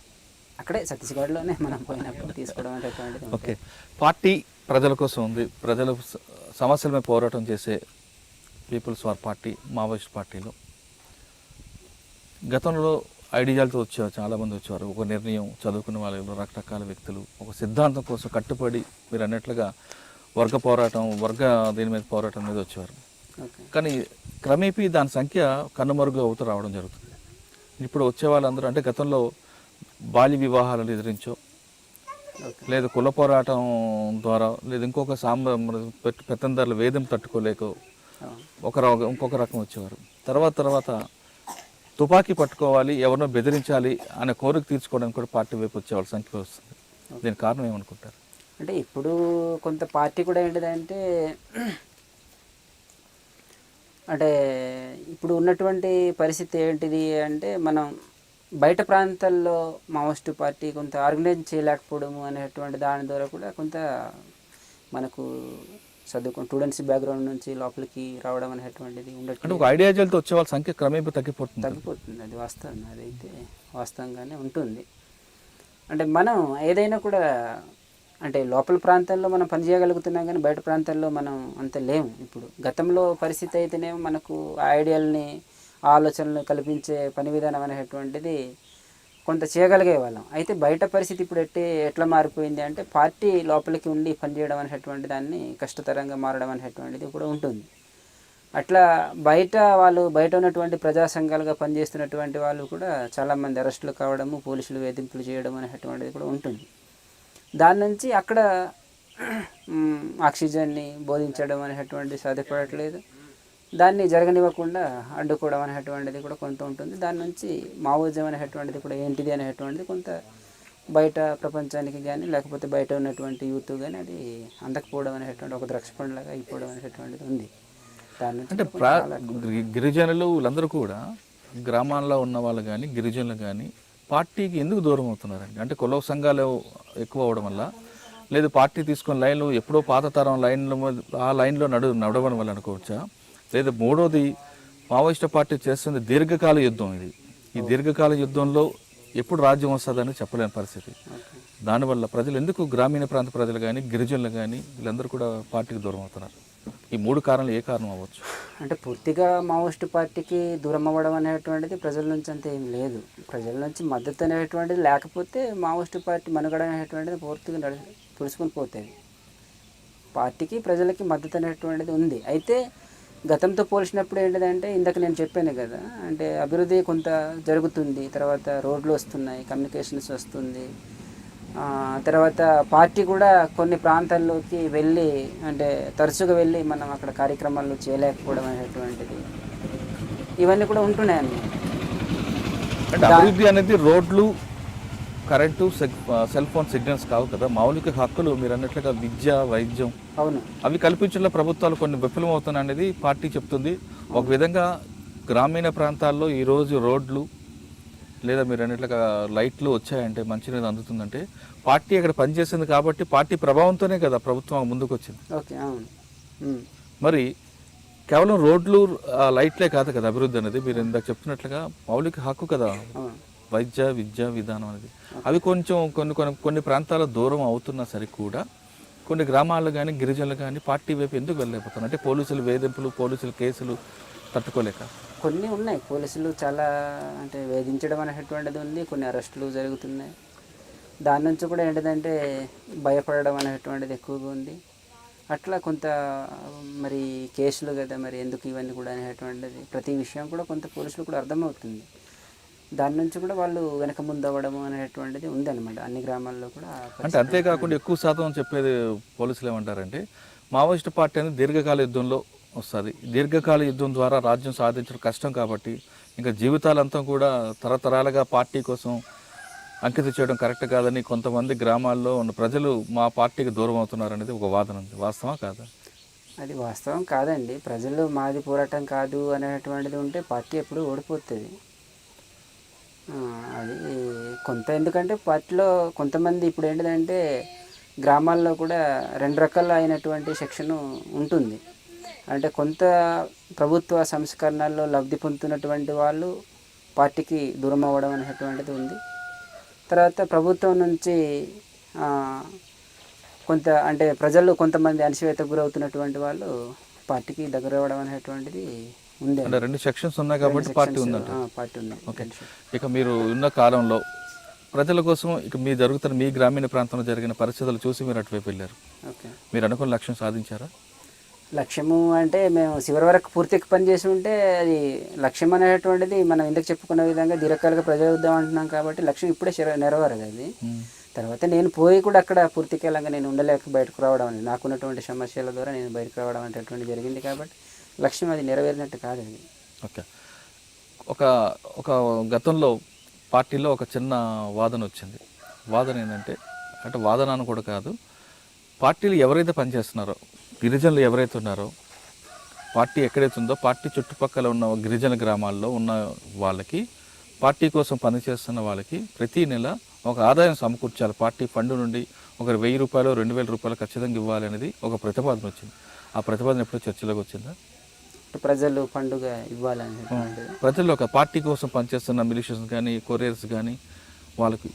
అక్కడే ఛత్తీస్గఢ్లోనే మనం పోయినప్పుడు తీసుకోవడం అనేటువంటిది. ఓకే, పార్టీ ప్రజల కోసం ఉంది, ప్రజల సమస్యల మీద పోరాటం చేసే పీపుల్స్ వార్ పార్టీ, మావోయిస్ట్ పార్టీలో గతంలో ఐడియాలతో వచ్చారు, చాలామంది వచ్చారు. ఒక నిర్ణయం, చదువుకున్న వాళ్ళు, రకరకాల వ్యక్తులు ఒక సిద్ధాంతం కోసం కట్టుబడి మీరు అన్నట్లుగా వర్గ పోరాటం, దీని మీద పోరాటం మీద వచ్చేవారు. కానీ క్రమేపీ దాని సంఖ్య కనుమరుగు అవుతూ రావడం జరుగుతుంది. ఇప్పుడు వచ్చే వాళ్ళందరూ అంటే గతంలో బాల్య వివాహాలను ఎదిరించో, లేదా కుల పోరాటం ద్వారా, లేదా ఇంకొక పెత్తందారుల వేదం తట్టుకోలేకో ఇంకొక రకం వచ్చేవారు. తర్వాత తుపాకీ పట్టుకోవాలి, ఎవరినో బెదిరించాలి అనే కోరిక తీర్చుకోవడానికి కూడా పార్టీ వైపు వచ్చేవాళ్ళ సంఖ్య వస్తుంది. దీనికి కారణం ఏమనుకుంటారు? అంటే ఇప్పుడు కొంత పార్టీ కూడా ఏంటిదంటే, అంటే ఇప్పుడు ఉన్నటువంటి పరిస్థితి ఏంటిది అంటే, మనం బయట ప్రాంతాల్లో మావోయిస్ట్ పార్టీ కొంత ఆర్గనైజ్ చేయలేకపోవడము అనేటువంటి దాని ద్వారా కూడా కొంత మనకు చదువుకుని స్టూడెంట్స్ బ్యాక్గ్రౌండ్ నుంచి లోపలికి రావడం అనేటువంటిది ఉండదు. ఒక ఐడియాలతో వచ్చే వాళ్ళ సంఖ్య క్రమేపీ తగ్గిపోతుంది. అది వాస్తవం, అదైతే వాస్తవంగానే ఉంటుంది. అంటే మనం ఏదైనా కూడా అంటే లోపల ప్రాంతాల్లో మనం పనిచేయగలుగుతున్నాం, కానీ బయట ప్రాంతాల్లో మనం అంత లేము. ఇప్పుడు గతంలో పరిస్థితి అయితేనేమో మనకు ఆ ఐడియాలని, ఆలోచనలు కల్పించే పని విధానం అనేటువంటిది కొంత చేయగలిగే వాళ్ళం. అయితే బయట పరిస్థితి ఇప్పుడు ఎట్లా మారిపోయింది అంటే, పార్టీ లోపలికి ఉండి పనిచేయడం అనేటువంటి దాన్ని కష్టతరంగా మారడం అనేటువంటిది కూడా ఉంటుంది. అట్లా బయట ఉన్నటువంటి ప్రజా సంఘాలుగా పనిచేస్తున్నటువంటి వాళ్ళు కూడా చాలామంది అరెస్టులు కావడము, పోలీసులు వేధింపులు చేయడం అనేటువంటిది కూడా ఉంటుంది. దాని నుంచి అక్కడ ఆక్సిజన్ని బోధించడం అనేటువంటిది సాధ్యపడట్లేదు. దాన్ని జరగనివ్వకుండా అడ్డుకోవడం అనేటువంటిది కూడా కొంత ఉంటుంది. దాని నుంచి మావోయిజం అనేటువంటిది కూడా ఏంటిది అనేటువంటిది కొంత బయట ప్రపంచానికి కానీ, లేకపోతే బయట ఉన్నటువంటి యూత్ కానీ అది అందకపోవడం అనేటువంటి ఒక ద్రాక్షపండులాగా అయిపోవడం అనేటువంటిది ఉంది. దాని నుంచి అంటే గిరిజనులు వీళ్ళందరూ కూడా గ్రామాల్లో ఉన్న వాళ్ళు కానీ, గిరిజనులు కానీ పార్టీకి ఎందుకు దూరం అవుతున్నారండి? అంటే కుల సంఘాలు ఎక్కువ అవడం వల్ల, లేదు పార్టీ తీసుకున్న లైన్లు ఎప్పుడో పాత తరం ఆ లైన్లో నడవడం వల్ల అనుకోవచ్చా? లేదా మూడోది, మావోయిస్ట్ పార్టీ చేస్తుంది దీర్ఘకాల యుద్ధం. ఈ దీర్ఘకాల యుద్ధంలో ఎప్పుడు రాజ్యం వస్తుందని చెప్పలేని పరిస్థితి. దానివల్ల ప్రజలు ఎందుకు, గ్రామీణ ప్రాంత ప్రజలు కానీ, గిరిజనులు కానీ వీళ్ళందరూ కూడా పార్టీకి దూరం అవుతున్నారు? ఈ మూడు కారణాలు ఏ కారణం అవ్వచ్చు? అంటే పూర్తిగా మావోయిస్ట్ పార్టీకి దూరం అవ్వడం అనేటువంటిది ప్రజల నుంచి అంత ఏం లేదు. ప్రజల నుంచి మద్దతు అనేటువంటిది లేకపోతే మావోయిస్ట్ పార్టీ మనుగడ అనేటువంటిది పూర్తిగా తుడుచుకొని పోతుంది. పార్టీకి ప్రజలకి మద్దతు అనేటువంటిది ఉంది. అయితే గతంతో పోల్చినప్పుడు ఏంటిదంటే, ఇందాక నేను చెప్పాను కదా, అంటే అభివృద్ధి కొంత జరుగుతుంది, తర్వాత రోడ్లు వస్తున్నాయి, కమ్యూనికేషన్స్ వస్తుంది, తర్వాత పార్టీ కూడా కొన్ని ప్రాంతాల్లోకి వెళ్ళి, అంటే తరచుగా వెళ్ళి మనం అక్కడ కార్యక్రమాలు చేయలేకపోవడం అనేటువంటిది, ఇవన్నీ కూడా ఉంటున్నాయండి. అభివృద్ధి అనేది రోడ్లు, కరెంటు, సెల్ ఫోన్ సిగ్నల్స్ కావు కదా, మౌలిక హక్కులు మీరు అన్నట్లుగా విద్య, వైద్యం, అవును, అవి కల్పించడంలో ప్రభుత్వాలు కొన్ని విఫలమవుతున్నాయి అనేది పార్టీ చెప్తుంది. ఒక విధంగా గ్రామీణ ప్రాంతాల్లో ఈరోజు రోడ్లు లేదా మీరు అన్నట్లుగా లైట్లు వచ్చాయంటే, మంచినీరు అందుతుందంటే పార్టీ అక్కడ పనిచేసింది కాబట్టి, పార్టీ ప్రభావంతోనే కదా ప్రభుత్వం ముందుకు వచ్చింది. ఓకే, అవును. మరి కేవలం రోడ్లు, లైట్లే కాదు కదా అభివృద్ధి అనేది. మీరు ఇందాక చెప్తున్నట్లుగా మౌలిక హక్కు కదా వైద్య, విద్యా విధానం అనేది. అవి కొంచెం కొన్ని ప్రాంతాల దూరం అవుతున్నా సరే కూడా కొన్ని గ్రామాలు కానీ, గిరిజనులు కానీ పార్టీ వైపు ఎందుకు వెళ్ళలేకపోతున్నారు? అంటే పోలీసులు వేధింపులు, పోలీసులు కేసులు తట్టుకోలేక కొన్ని ఉన్నాయి. పోలీసులు చాలా అంటే వేధించడం అనేటువంటిది ఉంది, కొన్ని అరెస్టులు జరుగుతున్నాయి. దాని నుంచి కూడా ఏంటిదంటే భయపడడం అనేటువంటిది ఎక్కువగా ఉంది. అట్లా కొంత మరి కేసులు కదా, మరి ఎందుకు ఇవన్నీ కూడా అనేటువంటిది ప్రతి విషయం కూడా కొంత పోలీసులు కూడా అర్థమవుతుంది. దాని నుంచి కూడా వాళ్ళు వెనక ముందు అవ్వడం అనేటువంటిది ఉందన్నమాట అన్ని గ్రామాల్లో కూడా అంటే అంతేకాకుండా ఎక్కువ శాతం చెప్పేది పోలీసులు ఏమంటారంటే మావోయిస్ట్ పార్టీ అనేది దీర్ఘకాల యుద్ధంలో వస్తుంది. దీర్ఘకాల యుద్ధం ద్వారా రాజ్యం సాధించడం కష్టం కాబట్టి ఇంకా జీవితాలంతా కూడా తరతరాలుగా పార్టీ కోసం అంకితం చేయడం కరెక్ట్ కాదని కొంతమంది గ్రామాల్లో ఉన్న ప్రజలు మా పార్టీకి దూరం అవుతున్నారు అనేది ఒక వాదన ఉంది. వాస్తవా కాదా? అది వాస్తవం కాదండి. ప్రజలు మాది పోరాటం కాదు అనేటువంటిది ఉంటే పార్టీ ఎప్పుడు ఓడిపోతుంది. అది కొంత ఎందుకంటే పార్టీలో కొంతమంది ఇప్పుడు ఏంటిదంటే గ్రామాల్లో కూడా రెండు రకాల అయినటువంటి సెక్షన్ ఉంటుంది. అంటే కొంత ప్రభుత్వ సంస్కరణల్లో లబ్ధి పొందుతున్నటువంటి వాళ్ళు పార్టీకి దూరం అవ్వడం అనేటువంటిది ఉంది. తర్వాత ప్రభుత్వం నుంచి కొంత అంటే ప్రజలు కొంతమంది అణచివేతకు గురవుతున్నటువంటి వాళ్ళు పార్టీకి దగ్గర అవ్వడం అనేటువంటిది ఉంది. అంటే రెండు సెక్షన్స్ ఉన్నాయి కాబట్టి పార్టీ ఉందంట. పార్టీ ఉంది. ఓకే. ఇక మీరు ఉన్న కాలంలో ప్రజల కోసం ఇక మీ జరుగుతున్న మీ గ్రామీణ ప్రాంతంలో జరిగిన పరిస్థితులు చూసి మీరు అటువైపు వెళ్ళారు. ఓకే. మీరు అనుకున్న లక్ష్యం సాధించారా? లక్ష్యము అంటే మేము చివరి వరకు పూర్తిగా పనిచేసి ఉంటే అది లక్ష్యం అనేటువంటిది మనం ఇంతకు చెప్పుకున్న విధంగా దీర్ఘకాలిక ప్రజాయుద్ధం అంటున్నాం కాబట్టి లక్ష్యం ఇప్పుడే నెరవేరదు. అది తర్వాత నేను పోయి కూడా అక్కడ పూర్తికాలంగా నేను ఉండలేక బయటకు రావడం అనేది నాకున్నటువంటి సమస్యల ద్వారా నేను బయటకు రావడం అనేటువంటి జరిగింది కాబట్టి లక్ష్యం అది నెరవేరినట్టు కాదు. అది ఓకే. ఒక గతంలో పార్టీలో ఒక చిన్న వాదన వచ్చింది. వాదన ఏంటంటే అంటే వాదన అని కూడా కాదు, పార్టీలు ఎవరైతే పనిచేస్తున్నారో గిరిజనులు ఎవరైతే ఉన్నారో పార్టీ ఎక్కడైతే ఉందో పార్టీ చుట్టుపక్కల ఉన్న గిరిజన గ్రామాల్లో ఉన్న వాళ్ళకి పార్టీ కోసం పనిచేస్తున్న వాళ్ళకి ప్రతీ నెల ఒక ఆదాయం సమకూర్చాలి. పార్టీ ఫండ్ నుండి ఒక 1000 రూపాయలు 2000 రూపాయలు ఖచ్చితంగా ఇవ్వాలి అనేది ఒక ప్రతిపాదన వచ్చింది. ఆ ప్రతిపాదన ఎప్పుడో చర్చలోకి వచ్చిందా? ప్రజలు పండుగ ఇవ్వాలని ప్రజలు ఒక పార్టీ కోసం పనిచేస్తున్న మిలిషియన్స్ కానీ కొరియర్స్ కానీ వాళ్ళకి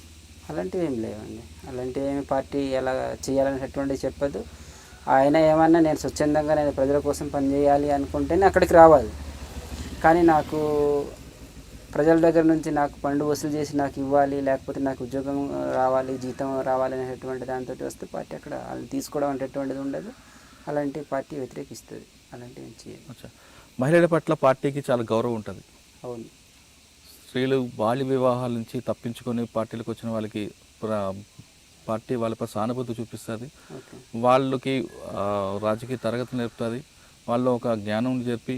అలాంటివి ఏం లేవండి. అలాంటివి ఏమి పార్టీ ఎలా చేయాలనేటువంటిది చెప్పదు. ఆయన ఏమన్నా నేను స్వచ్ఛందంగా నేను ప్రజల కోసం పనిచేయాలి అనుకుంటేనే అక్కడికి రావాలి. కానీ నాకు ప్రజల దగ్గర నుంచి నాకు ఫండ్ వసూలు చేసి నాకు ఇవ్వాలి, లేకపోతే నాకు ఉద్యోగం రావాలి, జీతం రావాలి అనేటువంటి దాంతో వస్తే పార్టీ అక్కడ వాళ్ళు తీసుకోవడం అనేటువంటిది ఉండదు. అలాంటి పార్టీ వ్యతిరేకిస్తుంది. అలాంటివి ఏం చేయాలి. మహిళల పట్ల పార్టీకి చాలా గౌరవం ఉంటుంది. అవును. స్త్రీలు బాల్య వివాహాల నుంచి తప్పించుకొని పార్టీలకు వచ్చిన వాళ్ళకి పార్టీ వాళ్ళపై సానుభూతి చూపిస్తుంది. వాళ్ళకి రాజకీయ తరగతి నేర్పుతుంది. వాళ్ళు ఒక జ్ఞానం చెప్పి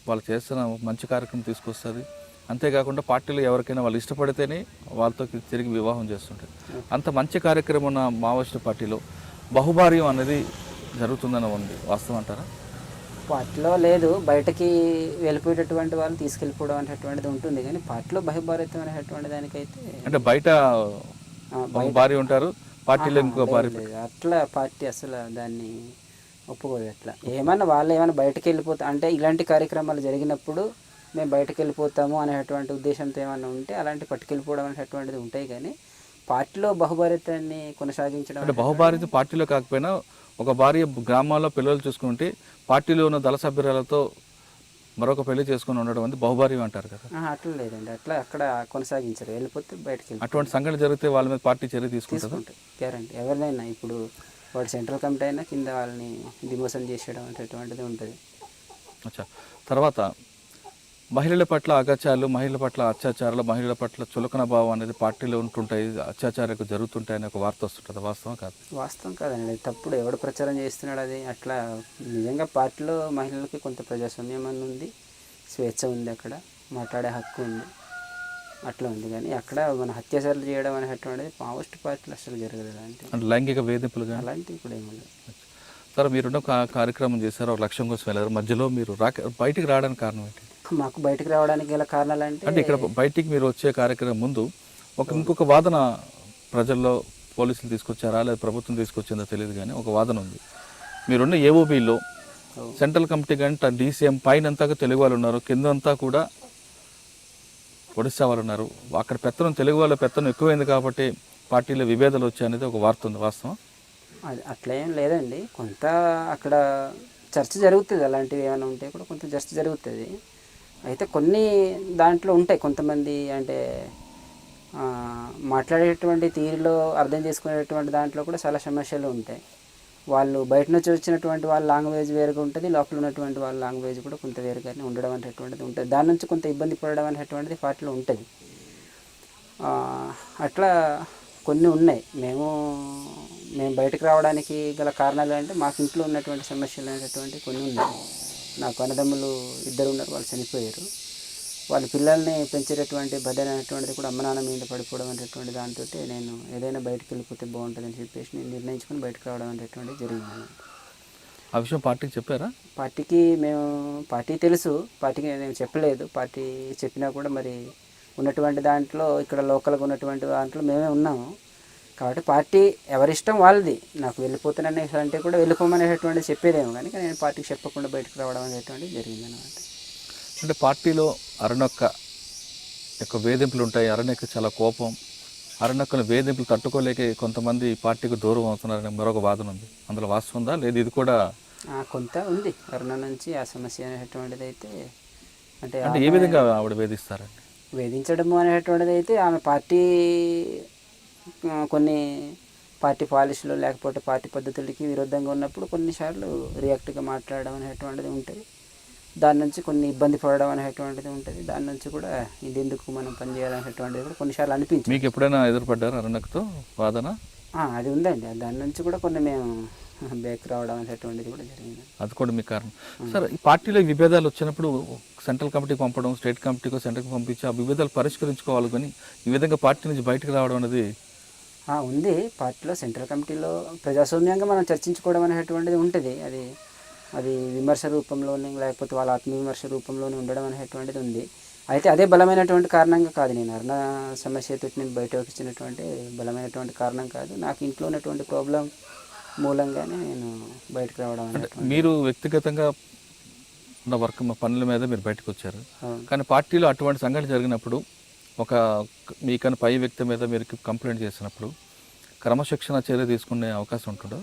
వాళ్ళు చేస్తున్న మంచి కార్యక్రమం తీసుకొస్తుంది. అంతేకాకుండా పార్టీలో ఎవరికైనా వాళ్ళు ఇష్టపడితేనే వాళ్ళతో తిరిగి వివాహం చేస్తుంటారు. అంత మంచి కార్యక్రమం ఉన్న మావోయిస్ట్ పార్టీలో బహుభార్యం అనేది జరుగుతుందని ఉంది. వాస్తవం అంటారా? పార్టీలో లేదు, బయటకి వెళ్ళిపోయేటటువంటి వాళ్ళు తీసుకెళ్ళిపోవడం అనేటువంటిది ఉంటుంది. కానీ పార్టీలో బహుభార్యత్వం అనేటువంటి దానికైతే అంటే బయట భార్య ఉంటారు, పార్టీలో ఇంకో భార్య. అట్లా పార్టీ అసలు దాన్ని ఒప్పుకోదు. అట్లా ఏమన్నా వాళ్ళు ఏమైనా బయటకు వెళ్ళిపోతా అంటే ఇలాంటి కార్యక్రమాలు జరిగినప్పుడు మేము బయటకు వెళ్ళిపోతాము అనేటువంటి ఉద్దేశంతో ఏమైనా ఉంటే అలాంటి పట్టుకెళ్ళిపోవడం అనేటువంటిది ఉంటాయి. కానీ పార్టీలో బహుభార్యత్వాన్ని కొనసాగించడం అంటే బహుభార్యత పార్టీలో కాకపోయినా ఒక భార్య గ్రామాల్లో పిల్లలు చూసుకుంటే పార్టీలో ఉన్న దళ సభ్యురాలతో మరొక పెళ్లి చేసుకుని ఉండడం అనేది బహుభార్యం అంటారు కదా? అట్లా లేదండి. అట్లా అక్కడ కొనసాగించారు. వెళ్ళిపోతే బయటకు అటువంటి సంఘటన జరిగితే వాళ్ళ మీద పార్టీ చర్య తీసుకుంటారు. గ్యారంటీ. ఎవరినైనా ఇప్పుడు వాడు సెంట్రల్ కమిటీ అయినా కింద వాళ్ళని డిమోషన్ చేసేయడం అనేటువంటిది ఉంటుంది. అచ్చా. తర్వాత మహిళల పట్ల అగత్యాలు, మహిళల పట్ల అత్యాచారాలు, మహిళల పట్ల చులకన భావం అనేది పార్టీలో ఉంటుంటాయి, అత్యాచారాలు జరుగుతుంటాయని ఒక వార్త వస్తుంటుంది. వాస్తవం కాదు? వాస్తవం కాదండి. తప్పుడు ఎవడు ప్రచారం చేస్తున్నాడు అది. అట్లా నిజంగా పార్టీలో మహిళలకి కొంత ప్రజాస్వామ్యం అని ఉంది, స్వేచ్ఛ ఉంది, అక్కడ మాట్లాడే హక్కు ఉంది, అట్లా ఉంది. కానీ అక్కడ మన అత్యాచారాలు చేయడం అనేటువంటిది మావోయిస్ట్ పార్టీలు అసలు జరగదు. అంటే లైంగిక వేధింపులు కానీ అలాంటివి కూడా ఏమన్నా. సరే, మీరున్న కార్యక్రమం చేశారు, ఒక లక్ష్యం కోసం వెళ్ళారు, మధ్యలో మీరు బయటికి రావడానికి కారణం ఏంటి? మాకు బయటకు రావడానికి గల కారణాలు అంటే ఇక్కడ బయటికి మీరు వచ్చే కార్యక్రమం ముందు ఇంకొక వాదన ప్రజల్లో పోలీసులు తీసుకొచ్చారా లేదా ప్రభుత్వం తీసుకొచ్చిందో తెలియదు, కానీ ఒక వాదన ఉంది. మీరున్న ఏఓబీలో సెంట్రల్ కమిటీ గంట డీసీఎం పైనంతా తెలుగు వాళ్ళు ఉన్నారు, కిందంతా కూడా ఒడిశా వాళ్ళు ఉన్నారు. అక్కడ పెత్తనం తెలుగు వాళ్ళ పెత్తనం ఎక్కువైంది కాబట్టి పార్టీలో విభేదాలు వచ్చాయనేది ఒక వార్త ఉంది. వాస్తవం? అది అట్లా ఏం లేదండి. కొంత అక్కడ చర్చ జరుగుతుంది. అలాంటివి ఏమైనా ఉంటే కూడా కొంత చర్చ జరుగుతుంది. అయితే కొన్ని దాంట్లో ఉంటాయి కొంతమంది అంటే మాట్లాడేటువంటి తీరులో అర్థం చేసుకునేటువంటి దాంట్లో కూడా చాలా సమస్యలు ఉంటాయి. వాళ్ళు బయట నుంచి వచ్చినటువంటి వాళ్ళ లాంగ్వేజ్ వేరుగా ఉంటుంది, లోపల ఉన్నటువంటి వాళ్ళ లాంగ్వేజ్ కూడా కొంత వేరుగానే ఉండడం అనేటువంటిది ఉంటుంది. దాని నుంచి కొంత ఇబ్బంది పడడం అనేటువంటిది పార్టీలో ఉంటుంది. అట్లా కొన్ని ఉన్నాయి. మేము బయటకు రావడానికి గల కారణాలు అంటే మాకు ఇంట్లో ఉన్నటువంటి సమస్యలు అనేటువంటి కొన్ని ఉన్నాయి. నాకు అన్నదమ్ములు 2 ఉన్నారు, వాళ్ళు చనిపోయారు. వాళ్ళ పిల్లల్ని పెంచేటటువంటి బర్డెన్ అనేటువంటిది కూడా అమ్మ నాన్న మీద పడిపోవడం అనేటువంటి దాంతో నేను ఏదైనా బయటకు వెళ్ళిపోతే బాగుంటుందని చెప్పేసి నేను నిర్ణయించుకొని బయటకు రావడం అనేటువంటిది జరిగింది. ఆ విషయం పార్టీకి చెప్పారా? పార్టీ తెలుసు, పార్టీకి నేను చెప్పలేదు. పార్టీ చెప్పినా కూడా మరి ఉన్నటువంటి దాంట్లో ఇక్కడ లోకల్గా ఉన్నటువంటి దాంట్లో మేమే ఉన్నాము కాబట్టి పార్టీ ఎవరిష్టం వాళ్ళది. నాకు వెళ్ళిపోతాననే అంటే కూడా వెళ్ళిపోమనేటువంటిది చెప్పేదేమో, కానీ నేను పార్టీకి చెప్పకుండా బయటకు రావడం అనేటువంటిది జరిగిందన్నమాట. అంటే పార్టీలో అరుణక్క యొక్క వేధింపులు ఉంటాయి, అరుణక్క చాలా కోపం, అరుణక్కను వేధింపులు తట్టుకోలేక కొంతమంది పార్టీకి దూరం అవుతున్నారని మరొక వాదన ఉంది. అందులో వాస్తవం ఉందా లేదు? ఇది కూడా కొంత ఉంది అరుణ నుంచి ఆ సమస్య అనేటువంటిది అయితే. అంటే ఏ విధంగా ఆవిడ వేధిస్తారండి? వేధించడము అనేటువంటిది అయితే ఆమె కొన్ని పార్టీ పాలసీలు లేకపోతే పార్టీ పద్ధతులకి విరుద్ధంగా ఉన్నప్పుడు కొన్నిసార్లు రియాక్ట్గా మాట్లాడడం అనేటువంటిది ఉంటుంది. దాని నుంచి కొన్ని ఇబ్బంది పడడం అనేటువంటిది ఉంటుంది. దాని నుంచి కూడా ఇది ఎందుకు మనం పనిచేయాలనేటువంటిది కూడా కొన్నిసార్లు అనిపించింది. మీకు ఎప్పుడైనా ఎదురుపడ్డారు అరుణక్కతో వాదన? అది ఉందండి. దాని నుంచి కూడా కొన్ని మేము బ్యాక్ రావడం అనేటువంటిది కూడా జరిగింది. అది కూడా మీ కారణం. సార్, ఈ పార్టీలో విభేదాలు వచ్చినప్పుడు సెంట్రల్ కమిటీకి పంపడం, స్టేట్ కమిటీకి సెంట్రల్కి పంపించి ఆ విభేదాలు పరిష్కరించుకోవాలి, కానీ ఈ విధంగా పార్టీ నుంచి బయటకు రావడం అనేది ఉంది. పార్టీలో సెంట్రల్ కమిటీలో ప్రజాస్వామ్యంగా మనం చర్చించుకోవడం అనేటువంటిది ఉంటుంది. అది విమర్శ రూపంలోనే లేకపోతే వాళ్ళ ఆత్మవిమర్శ రూపంలోనే ఉండడం అనేటువంటిది ఉంది. అయితే అదే బలమైనటువంటి కారణంగా కాదు. నేను అరుణ సమస్యతో నేను బయట వచ్చినటువంటి బలమైనటువంటి కారణం కాదు. నాకు ఇంట్లో ఉన్నటువంటి ప్రాబ్లం మూలంగానే నేను బయటకు రావడం అనేటువంటి. మీరు వ్యక్తిగతంగా ఉన్న పనుల మీద మీరు బయటకు వచ్చారు, కానీ పార్టీలో అటువంటి సంఘటన జరిగినప్పుడు మీకన్నా పై వ్యక్తి మీద మీరు కంప్లైంట్ చేసినప్పుడు క్రమశిక్షణ చర్య తీసుకునే అవకాశం ఉంటుందా?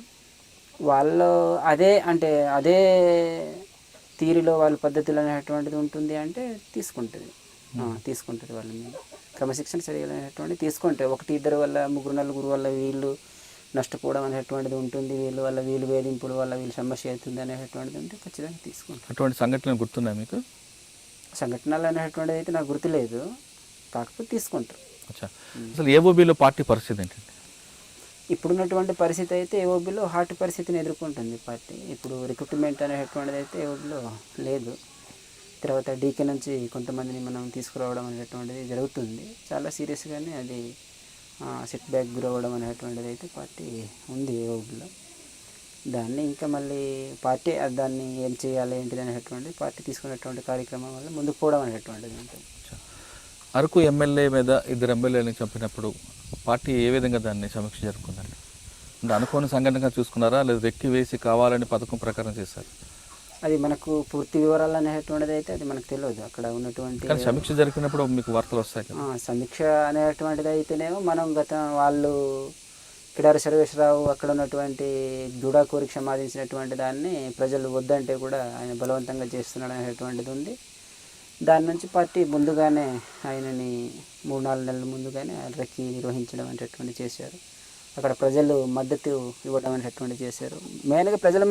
వాళ్ళు అదే తీరులో వాళ్ళ పద్ధతులు అనేటువంటిది ఉంటుంది అంటే తీసుకుంటుంది వాళ్ళ మీద క్రమశిక్షణ చర్యలు అనేటువంటిది తీసుకుంటే 1-2 వల్ల 3-4 వల్ల వీళ్ళు నష్టపోవడం అనేటువంటిది ఉంటుంది, వీళ్ళు వేధింపుల వల్ల వీళ్ళు సమస్య అవుతుంది అనేటువంటిది ఉంటే ఖచ్చితంగా తీసుకుంటారు. అటువంటి సంఘటనలు గుర్తున్నాయి మీకు? సంఘటనలు అనేటువంటిది అయితే నాకు గుర్తులేదు, కాకపోతే తీసుకుంటారు. అసలు ఏఓబీలో పార్టీ పరిస్థితి ఏంటండి? ఇప్పుడున్నటువంటి పరిస్థితి అయితే ఏఓబీలో హార్ట్ పరిస్థితిని ఎదుర్కొంటుంది పార్టీ. ఇప్పుడు రిక్రూట్మెంట్ అనేటువంటిది అయితే ఏఓబీలో లేదు. తర్వాత డీకే నుంచి కొంతమందిని మనం తీసుకురావడం అనేటువంటిది జరుగుతుంది. చాలా సీరియస్గానే అది సెట్ బ్యాక్ గురవ్వడం అనేటువంటిది అయితే పార్టీ ఉంది ఏఓబీలో. దాన్ని ఇంకా మళ్ళీ పార్టీ దాన్ని ఏం చేయాలి ఏంటిది అనేటువంటిది పార్టీ తీసుకునేటువంటి కార్యక్రమం వల్ల ముందుకు పోవడం అనేటువంటిది ఉంటుంది. అరకు ఎమ్మెల్యే మీద 2 ఎమ్మెల్యేలను చంపినప్పుడు పార్టీ ఏ విధంగా దాన్ని సమీక్ష జరుపుకుందండి? అంటే అనుకోని సంఘటనగా చూసుకున్నారా, లేదా వెక్కి వేసి కావాలని పథకం ప్రకారం చేశారు? అది మనకు పూర్తి వివరాలు అనేటువంటిది అయితే అది మనకు తెలియదు. అక్కడ ఉన్నటువంటి సమీక్ష జరిపినప్పుడు మీకు వార్తలు వస్తాయి కదా. సమీక్ష అనేటువంటిది అయితేనేమో మనం వాళ్ళు కిడారి సర్వేశ్వరరావు అక్కడ ఉన్నటువంటి గూడాకూరికి సంపాదించినటువంటి దాన్ని ప్రజలు వద్దంటే కూడా ఆయన బలవంతంగా చేస్తున్నాడు అనేటువంటిది ఉంది. దాని నుంచి పార్టీ ముందుగానే ఆయనని 3-4 నెలల ముందుగానే రెక్కి నిర్వహించడం అనేటువంటి చేశారు. అక్కడ ప్రజలు మద్దతు ఇవ్వడం అనేటువంటి చేశారు. మెయిన్గా ప్రజల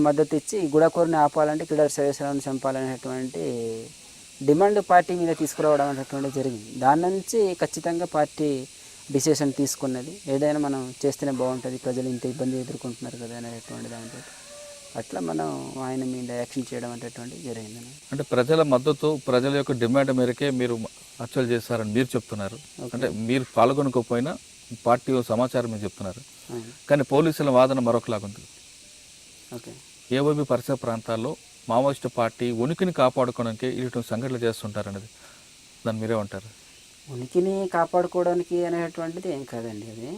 మద్దతు ఇచ్చి గూడాకూరిని ఆపాలంటే కిడారి సర్వేశ్వరరావుని చంపాలనేటువంటి డిమాండ్ పార్టీ మీద తీసుకురావడం అనేటువంటి జరిగింది. దాని నుంచి ఖచ్చితంగా పార్టీ డిసిషన్ తీసుకున్నది, ఏదైనా మనం చేస్తేనే బాగుంటుంది, ప్రజలు ఇంత ఇబ్బంది ఎదుర్కొంటున్నారు కదా అనేటువంటి దాంతో అట్లా మనం ఆయన మీద యాక్షన్ చేయడం అనేటువంటిది జరిగింది. అంటే ప్రజల మద్దతు, ప్రజల యొక్క డిమాండ్ మేరకే మీరు హత్యలు చేస్తారని మీరు చెప్తున్నారు. అంటే మీరు పాల్గొనకపోయినా పార్టీ సమాచారం మీరు చెప్తున్నారు, కానీ పోలీసుల వాదన మరొకలాగుంది. ఏఓబీ పరిసర ప్రాంతాల్లో మావోయిస్టు పార్టీ ఉనికిని కాపాడుకోవడానికి ఇటువంటి సంఘటనలు చేస్తుంటారనేది దాన్ని మీరే ఉంటారు? ఉనికిని కాపాడుకోవడానికి అనేటువంటిది ఏం కాదండి. అది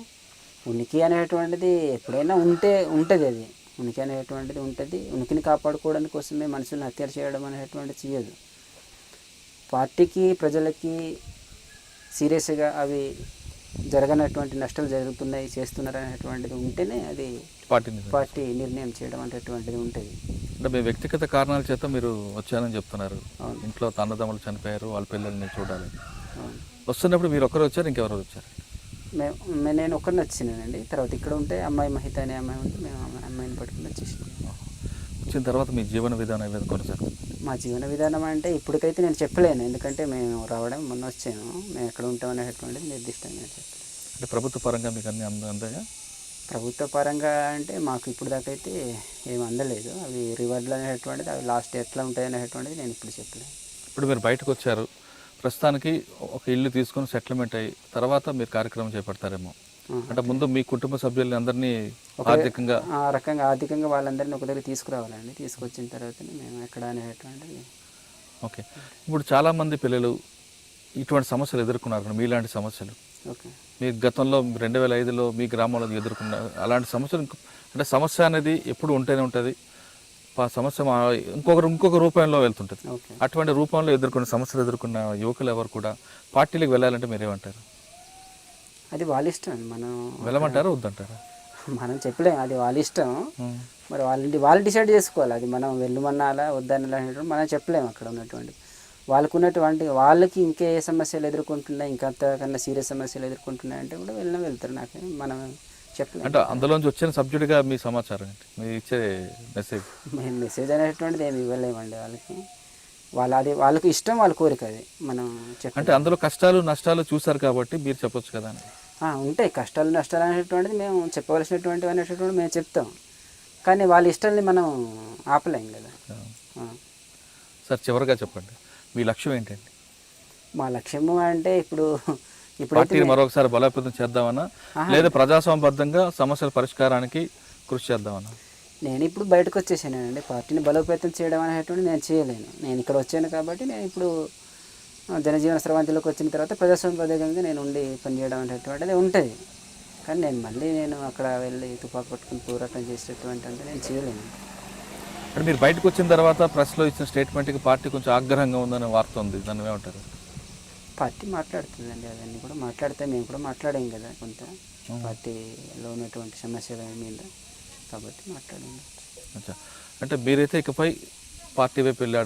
ఉనికి అనేటువంటిది ఎప్పుడైనా ఉంటుంది. అది ఉనికి అనేటువంటిది ఉంటుంది. ఉనికిని కాపాడుకోవడానికి కోసమే మనుషులను హత్యలు చేయడం అనేటువంటిది చేయదు. పార్టీకి ప్రజలకి సీరియస్గా అవి జరగనటువంటి నష్టాలు చేస్తున్నారు అనేటువంటిది ఉంటేనే అది పార్టీ నిర్ణయం చేయడం అనేటువంటిది ఉంటుంది. అంటే మీ వ్యక్తిగత కారణాల చేత మీరు వచ్చారని చెప్తున్నారు. ఇంట్లో అన్నదమ్ములు చనిపోయారు, వాళ్ళ పిల్లల్ని చూడాలి. వస్తున్నప్పుడు మీరు ఒక్కరు వచ్చారు, ఇంకెవరు వచ్చారు? నేను ఒక్కరిని వచ్చినానండి. తర్వాత ఇక్కడ ఉంటే అమ్మాయి మహిత అనే అమ్మాయి ఉంటే మేము అమ్మాయిని పట్టుకుని వచ్చేసినాం. వచ్చిన తర్వాత మీ జీవన విధానం ఏదైనా కొనసాగుతుంది? మా జీవన విధానం అంటే ఇప్పటికైతే నేను చెప్పలేను, ఎందుకంటే మేము రావడం మొన్న వచ్చాను. మేము ఎక్కడ ఉంటాం అనేటువంటిది నిర్దిష్టంగా చెప్పలేను. అంటే ప్రభుత్వ పరంగా మీకు అన్ని అందాయా? ప్రభుత్వ పరంగా అంటే మాకు ఇప్పుడు దాకా అయితే ఏమి అందలేదు. అవి రివార్డులు అనేటువంటిది అవి లాస్ట్ ఎట్లా ఉంటాయి అనేటువంటిది నేను ఇప్పుడు చెప్పలేను. ఇప్పుడు మీరు బయటకు వచ్చారు, ప్రస్తుతానికి ఒక ఇల్లు తీసుకొని సెటిల్మెంట్ అయ్యి తర్వాత మీరు కార్యక్రమం చేపడతారేమో. అంటే ముందు మీ కుటుంబ సభ్యుల్ని అందరినీ ఆర్థికంగా ఆ రకంగా ఆర్థికంగా వాళ్ళందరినీ ఒక దగ్గర తీసుకురావాలండి. తీసుకొచ్చిన తర్వాతనే మేము ఎక్కడ అనేటువంటిది. ఓకే. ఇప్పుడు చాలామంది పిల్లలు ఇటువంటి సమస్యలు ఎదుర్కొన్నారు, మీలాంటి సమస్యలు. ఓకే. మీరు గతంలో 2005లో మీ గ్రామంలో ఎదుర్కొన్న అలాంటి సమస్యలు అంటే సమస్య అనేది ఎప్పుడు ఉంటూనే ఉంటుంది. ఆ సమస్య ఇంకొక రూపంలో వెళ్తుంటుంది. ఓకే. అటువంటి రూపంలో ఎదుర్కొన్న సమస్యలు ఎదుర్కొన్న యువకులు ఎవరు కూడా పార్టీలకు వెళ్ళాలంటే మీరు ఏమంటారు? అది వాళ్ళ ఇష్టం అండి. మనం వెళ్ళమంటారా వద్దంటారా? మనం చెప్పలేము, అది వాళ్ళ ఇష్టం. మరి వాళ్ళు డిసైడ్ చేసుకోవాలి. అది మనం వెళ్ళమన్నాలా వద్దనాలా అనేటువంటి మనం చెప్పలేము. అక్కడ ఉన్నటువంటి వాళ్ళకి ఇంకే సమస్యలు ఎదుర్కొంటున్నాయి, ఇంకా అంతకన్నా సీరియస్ సమస్యలు ఎదుర్కొంటున్నాయి అంటే కూడా వెళ్తారు. నాకు మనం చెప్పలేము. అంటే అందులోంచి వచ్చిన సబ్జెక్టుగా మీ సమాచారం ఏంటి, మీరు ఇచ్చే మెసేజ్? మేము మెసేజ్ అనేటువంటిది ఏమి ఇవ్వలేమండి వాళ్ళకి. వాళ్ళకి ఇష్టం, వాళ్ళ కోరిక అది మనం చెప్ప. అంటే అందులో కష్టాలు నష్టాలు చూసారు కాబట్టి మీరు చెప్పొచ్చు కదా అని. ఉంటాయి కష్టాలు నష్టాలు అనేటువంటిది మేము చెప్పవలసినటువంటివి అనేటువంటిది మేము చెప్తాం. కానీ వాళ్ళ ఇష్టాన్ని మనం ఆపలేం కదా. సార్ చివరిగా చెప్పండి, మీ లక్ష్యం ఏంటండి? మా లక్ష్యము అంటే ఇప్పుడు పార్టీని మరొకసారి బలోపేతం చేద్దామన్నా లేదా ప్రజాస్వామ్యబద్ధంగా సమస్యల పరిష్కారానికి కృషి చేద్దామన్నా? నేను ఇప్పుడు బయటకు వచ్చేసానండి. పార్టీని బలోపేతం చేయడం అనేటువంటి నేను చేయలేను. నేను ఇక్కడ వచ్చాను కాబట్టి నేను ఇప్పుడు జనజీవన స్రవంతిలోకి వచ్చిన తర్వాత ప్రజాస్వామ్యబద్ధంగా నేను ఉండి పనిచేయడం అనేటువంటిది ఉంటుంది. కానీ నేను అక్కడ వెళ్ళి తుపాకు పట్టుకుని పోరాటం చేసేటువంటి అంటే నేను చేయలేను. అంటే మీరు బయటకు వచ్చిన తర్వాత ప్రెస్లో ఇచ్చిన స్టేట్మెంట్కి పార్టీ కొంచెం ఆగ్రహంగా ఉందనే వార్త ఉంది, దాన్ని ఏమంటారు? పార్టీ మాట్లాడుతుందండి, అవన్నీ కూడా మాట్లాడితే మేము కూడా మాట్లాడాం కదా కొంత పార్టీలో ఉన్నటువంటి సమస్యల మీద, కాబట్టి మాట్లాడాము. అచ్చా, అంటే మీరైతే ఇకపై పార్టీ వైపు వెళ్ళి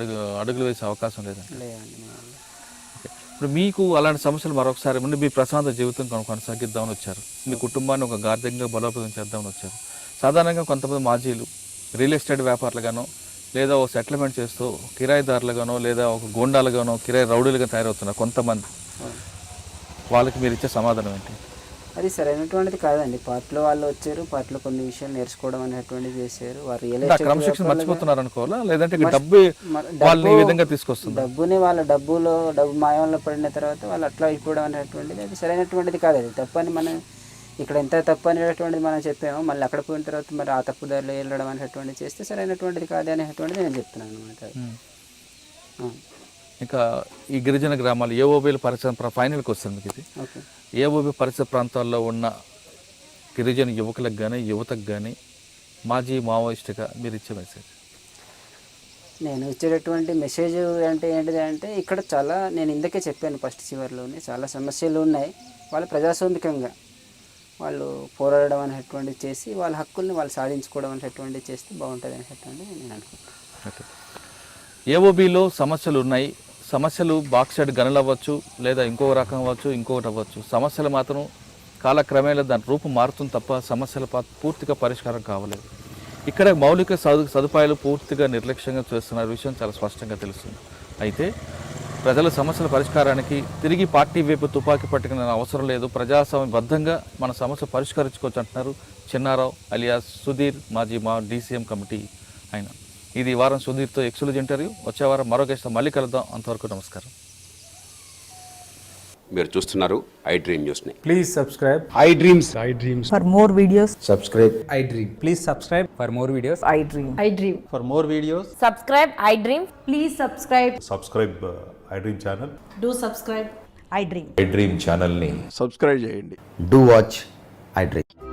అడుగులు వేసే అవకాశం లేదండి? లేదండి. ఇప్పుడు మీకు అలాంటి సమస్యలు మరొకసారి ముందు మీ ప్రశాంత జీవితం కొనసాగిద్దామని వచ్చారు, మీ కుటుంబాన్ని ఒక గార్డెన్గా బలోపేతం చేద్దామని వచ్చారు. సాధారణంగా కొంతమంది మాజీలు రియల్ ఎస్టేట్ వ్యాపారులుగానో లేదా ఒక సెటిల్మెంట్ చేస్తూ కిరాయిదారులుగానో లేదా ఒక గోండాలుగానో కిరాయి రౌడీలుగా తయారవుతున్నారు కొంతమంది. వాళ్ళకి మీరు ఇచ్చే సమాధానం ఏంటి? అది సరైనటువంటిది కాదండి. పార్టీలో వాళ్ళు వచ్చారు, పార్టీలో కొన్ని విషయాలు నేర్చుకోవడం అనేటువంటిది చేశారు. వారు రియల్ ఎస్టేట్ క్రమశిక్షణ మర్చిపోతున్నారు అనుకోవాలా, లేదంటే డబ్బు వాళ్ళని ఈ విధంగా తీసుకొస్తుంది? డబ్బుని వాళ్ళ డబ్బు మాయంలో పడిన తర్వాత వాళ్ళు అట్లా అయిపోవడం అనేటువంటిది అది సరైనటువంటిది కాదు. అది తప్పని మనం ఇక్కడ ఎంత తప్పు అనేటువంటిది మనం చెప్పామో, మళ్ళీ అక్కడ పోయిన తర్వాత మరి ఆ తప్పుదారిలో వెళ్ళడం అనేటువంటిది చేస్తే సరైనటువంటిది కాదు అనేటువంటిది నేను చెప్తున్నాను అనమాట. ఇంకా ఈ గిరిజన గ్రామాలు ఏఓబీల పరిసర ఫైనల్కి వస్తుంది మీకు ఇది. ఓకే. ఏఓబీ పరిసర ప్రాంతాల్లో ఉన్న గిరిజన యువకులకు కానీ యువతకు కానీ మాజీ మావోయిస్టుగా మీరు ఇచ్చే మెసేజ్? నేను ఇచ్చేటటువంటి మెసేజ్ అంటే ఏంటిది ఇక్కడ చాలా నేను ఇందుకే చెప్పాను ఫస్ట్ చివరిలోనే, చాలా సమస్యలు ఉన్నాయి. వాళ్ళు ప్రజాస్వామికంగా వాళ్ళు పోరాడడం అనేటువంటిది చేసి వాళ్ళ హక్కుల్ని వాళ్ళు సాధించుకోవడం అనేటువంటిది చేస్తే బాగుంటుంది అనేటువంటిది నేను అనుకుంటున్నాను. ఏఓబీలో సమస్యలు ఉన్నాయి, సమస్యలు బాక్సైడ్ గనులు అవ్వచ్చు లేదా ఇంకొక రకం అవ్వచ్చు, ఇంకొకటి అవ్వచ్చు. సమస్యలు మాత్రం కాలక్రమేణా దాని రూపం మారుతుంది తప్ప సమస్యల పూర్తిగా పరిష్కారం కావలేదు. ఇక్కడ మౌలిక సదుపాయాలు పూర్తిగా నిర్లక్ష్యంగా చేస్తున్న విషయం చాలా స్పష్టంగా తెలుస్తుంది. అయితే ప్రజల సమస్యల పరిష్కారానికి తిరిగి పార్టీ వైపు తుపాకీ పట్టుకునే అవసరం లేదు, ప్రజాస్వామ్యబద్ధంగా మన సమస్య పరిష్కరించుకోవచ్చు అంటున్నారు చిన్నారావు అలియాస్ సుధీర్, మాజీ డీసీఎం కమిటీ ఆయన. ఇది వారం సుధీర్తో ఎక్స్క్లూజివ్ ఇంటర్వ్యూ. వచ్చే వారం మరో గెస్ట్తో మళ్ళీ కలుద్దాం. అంతవరకు నమస్కారం. మీరు చూస్తున్నారు ఐ డ్రీమ్ న్యూస్ని. Please subscribe I dreams. For more videos, subscribe. I Dream. Please subscribe for more videos. I dream. I dream. For more videos, Subscribe, I dream. Please subscribe. Subscribe I dream channel. Do subscribe. I dream. I dream ఛానల్ని subscribe చేయండి. Do watch I dream.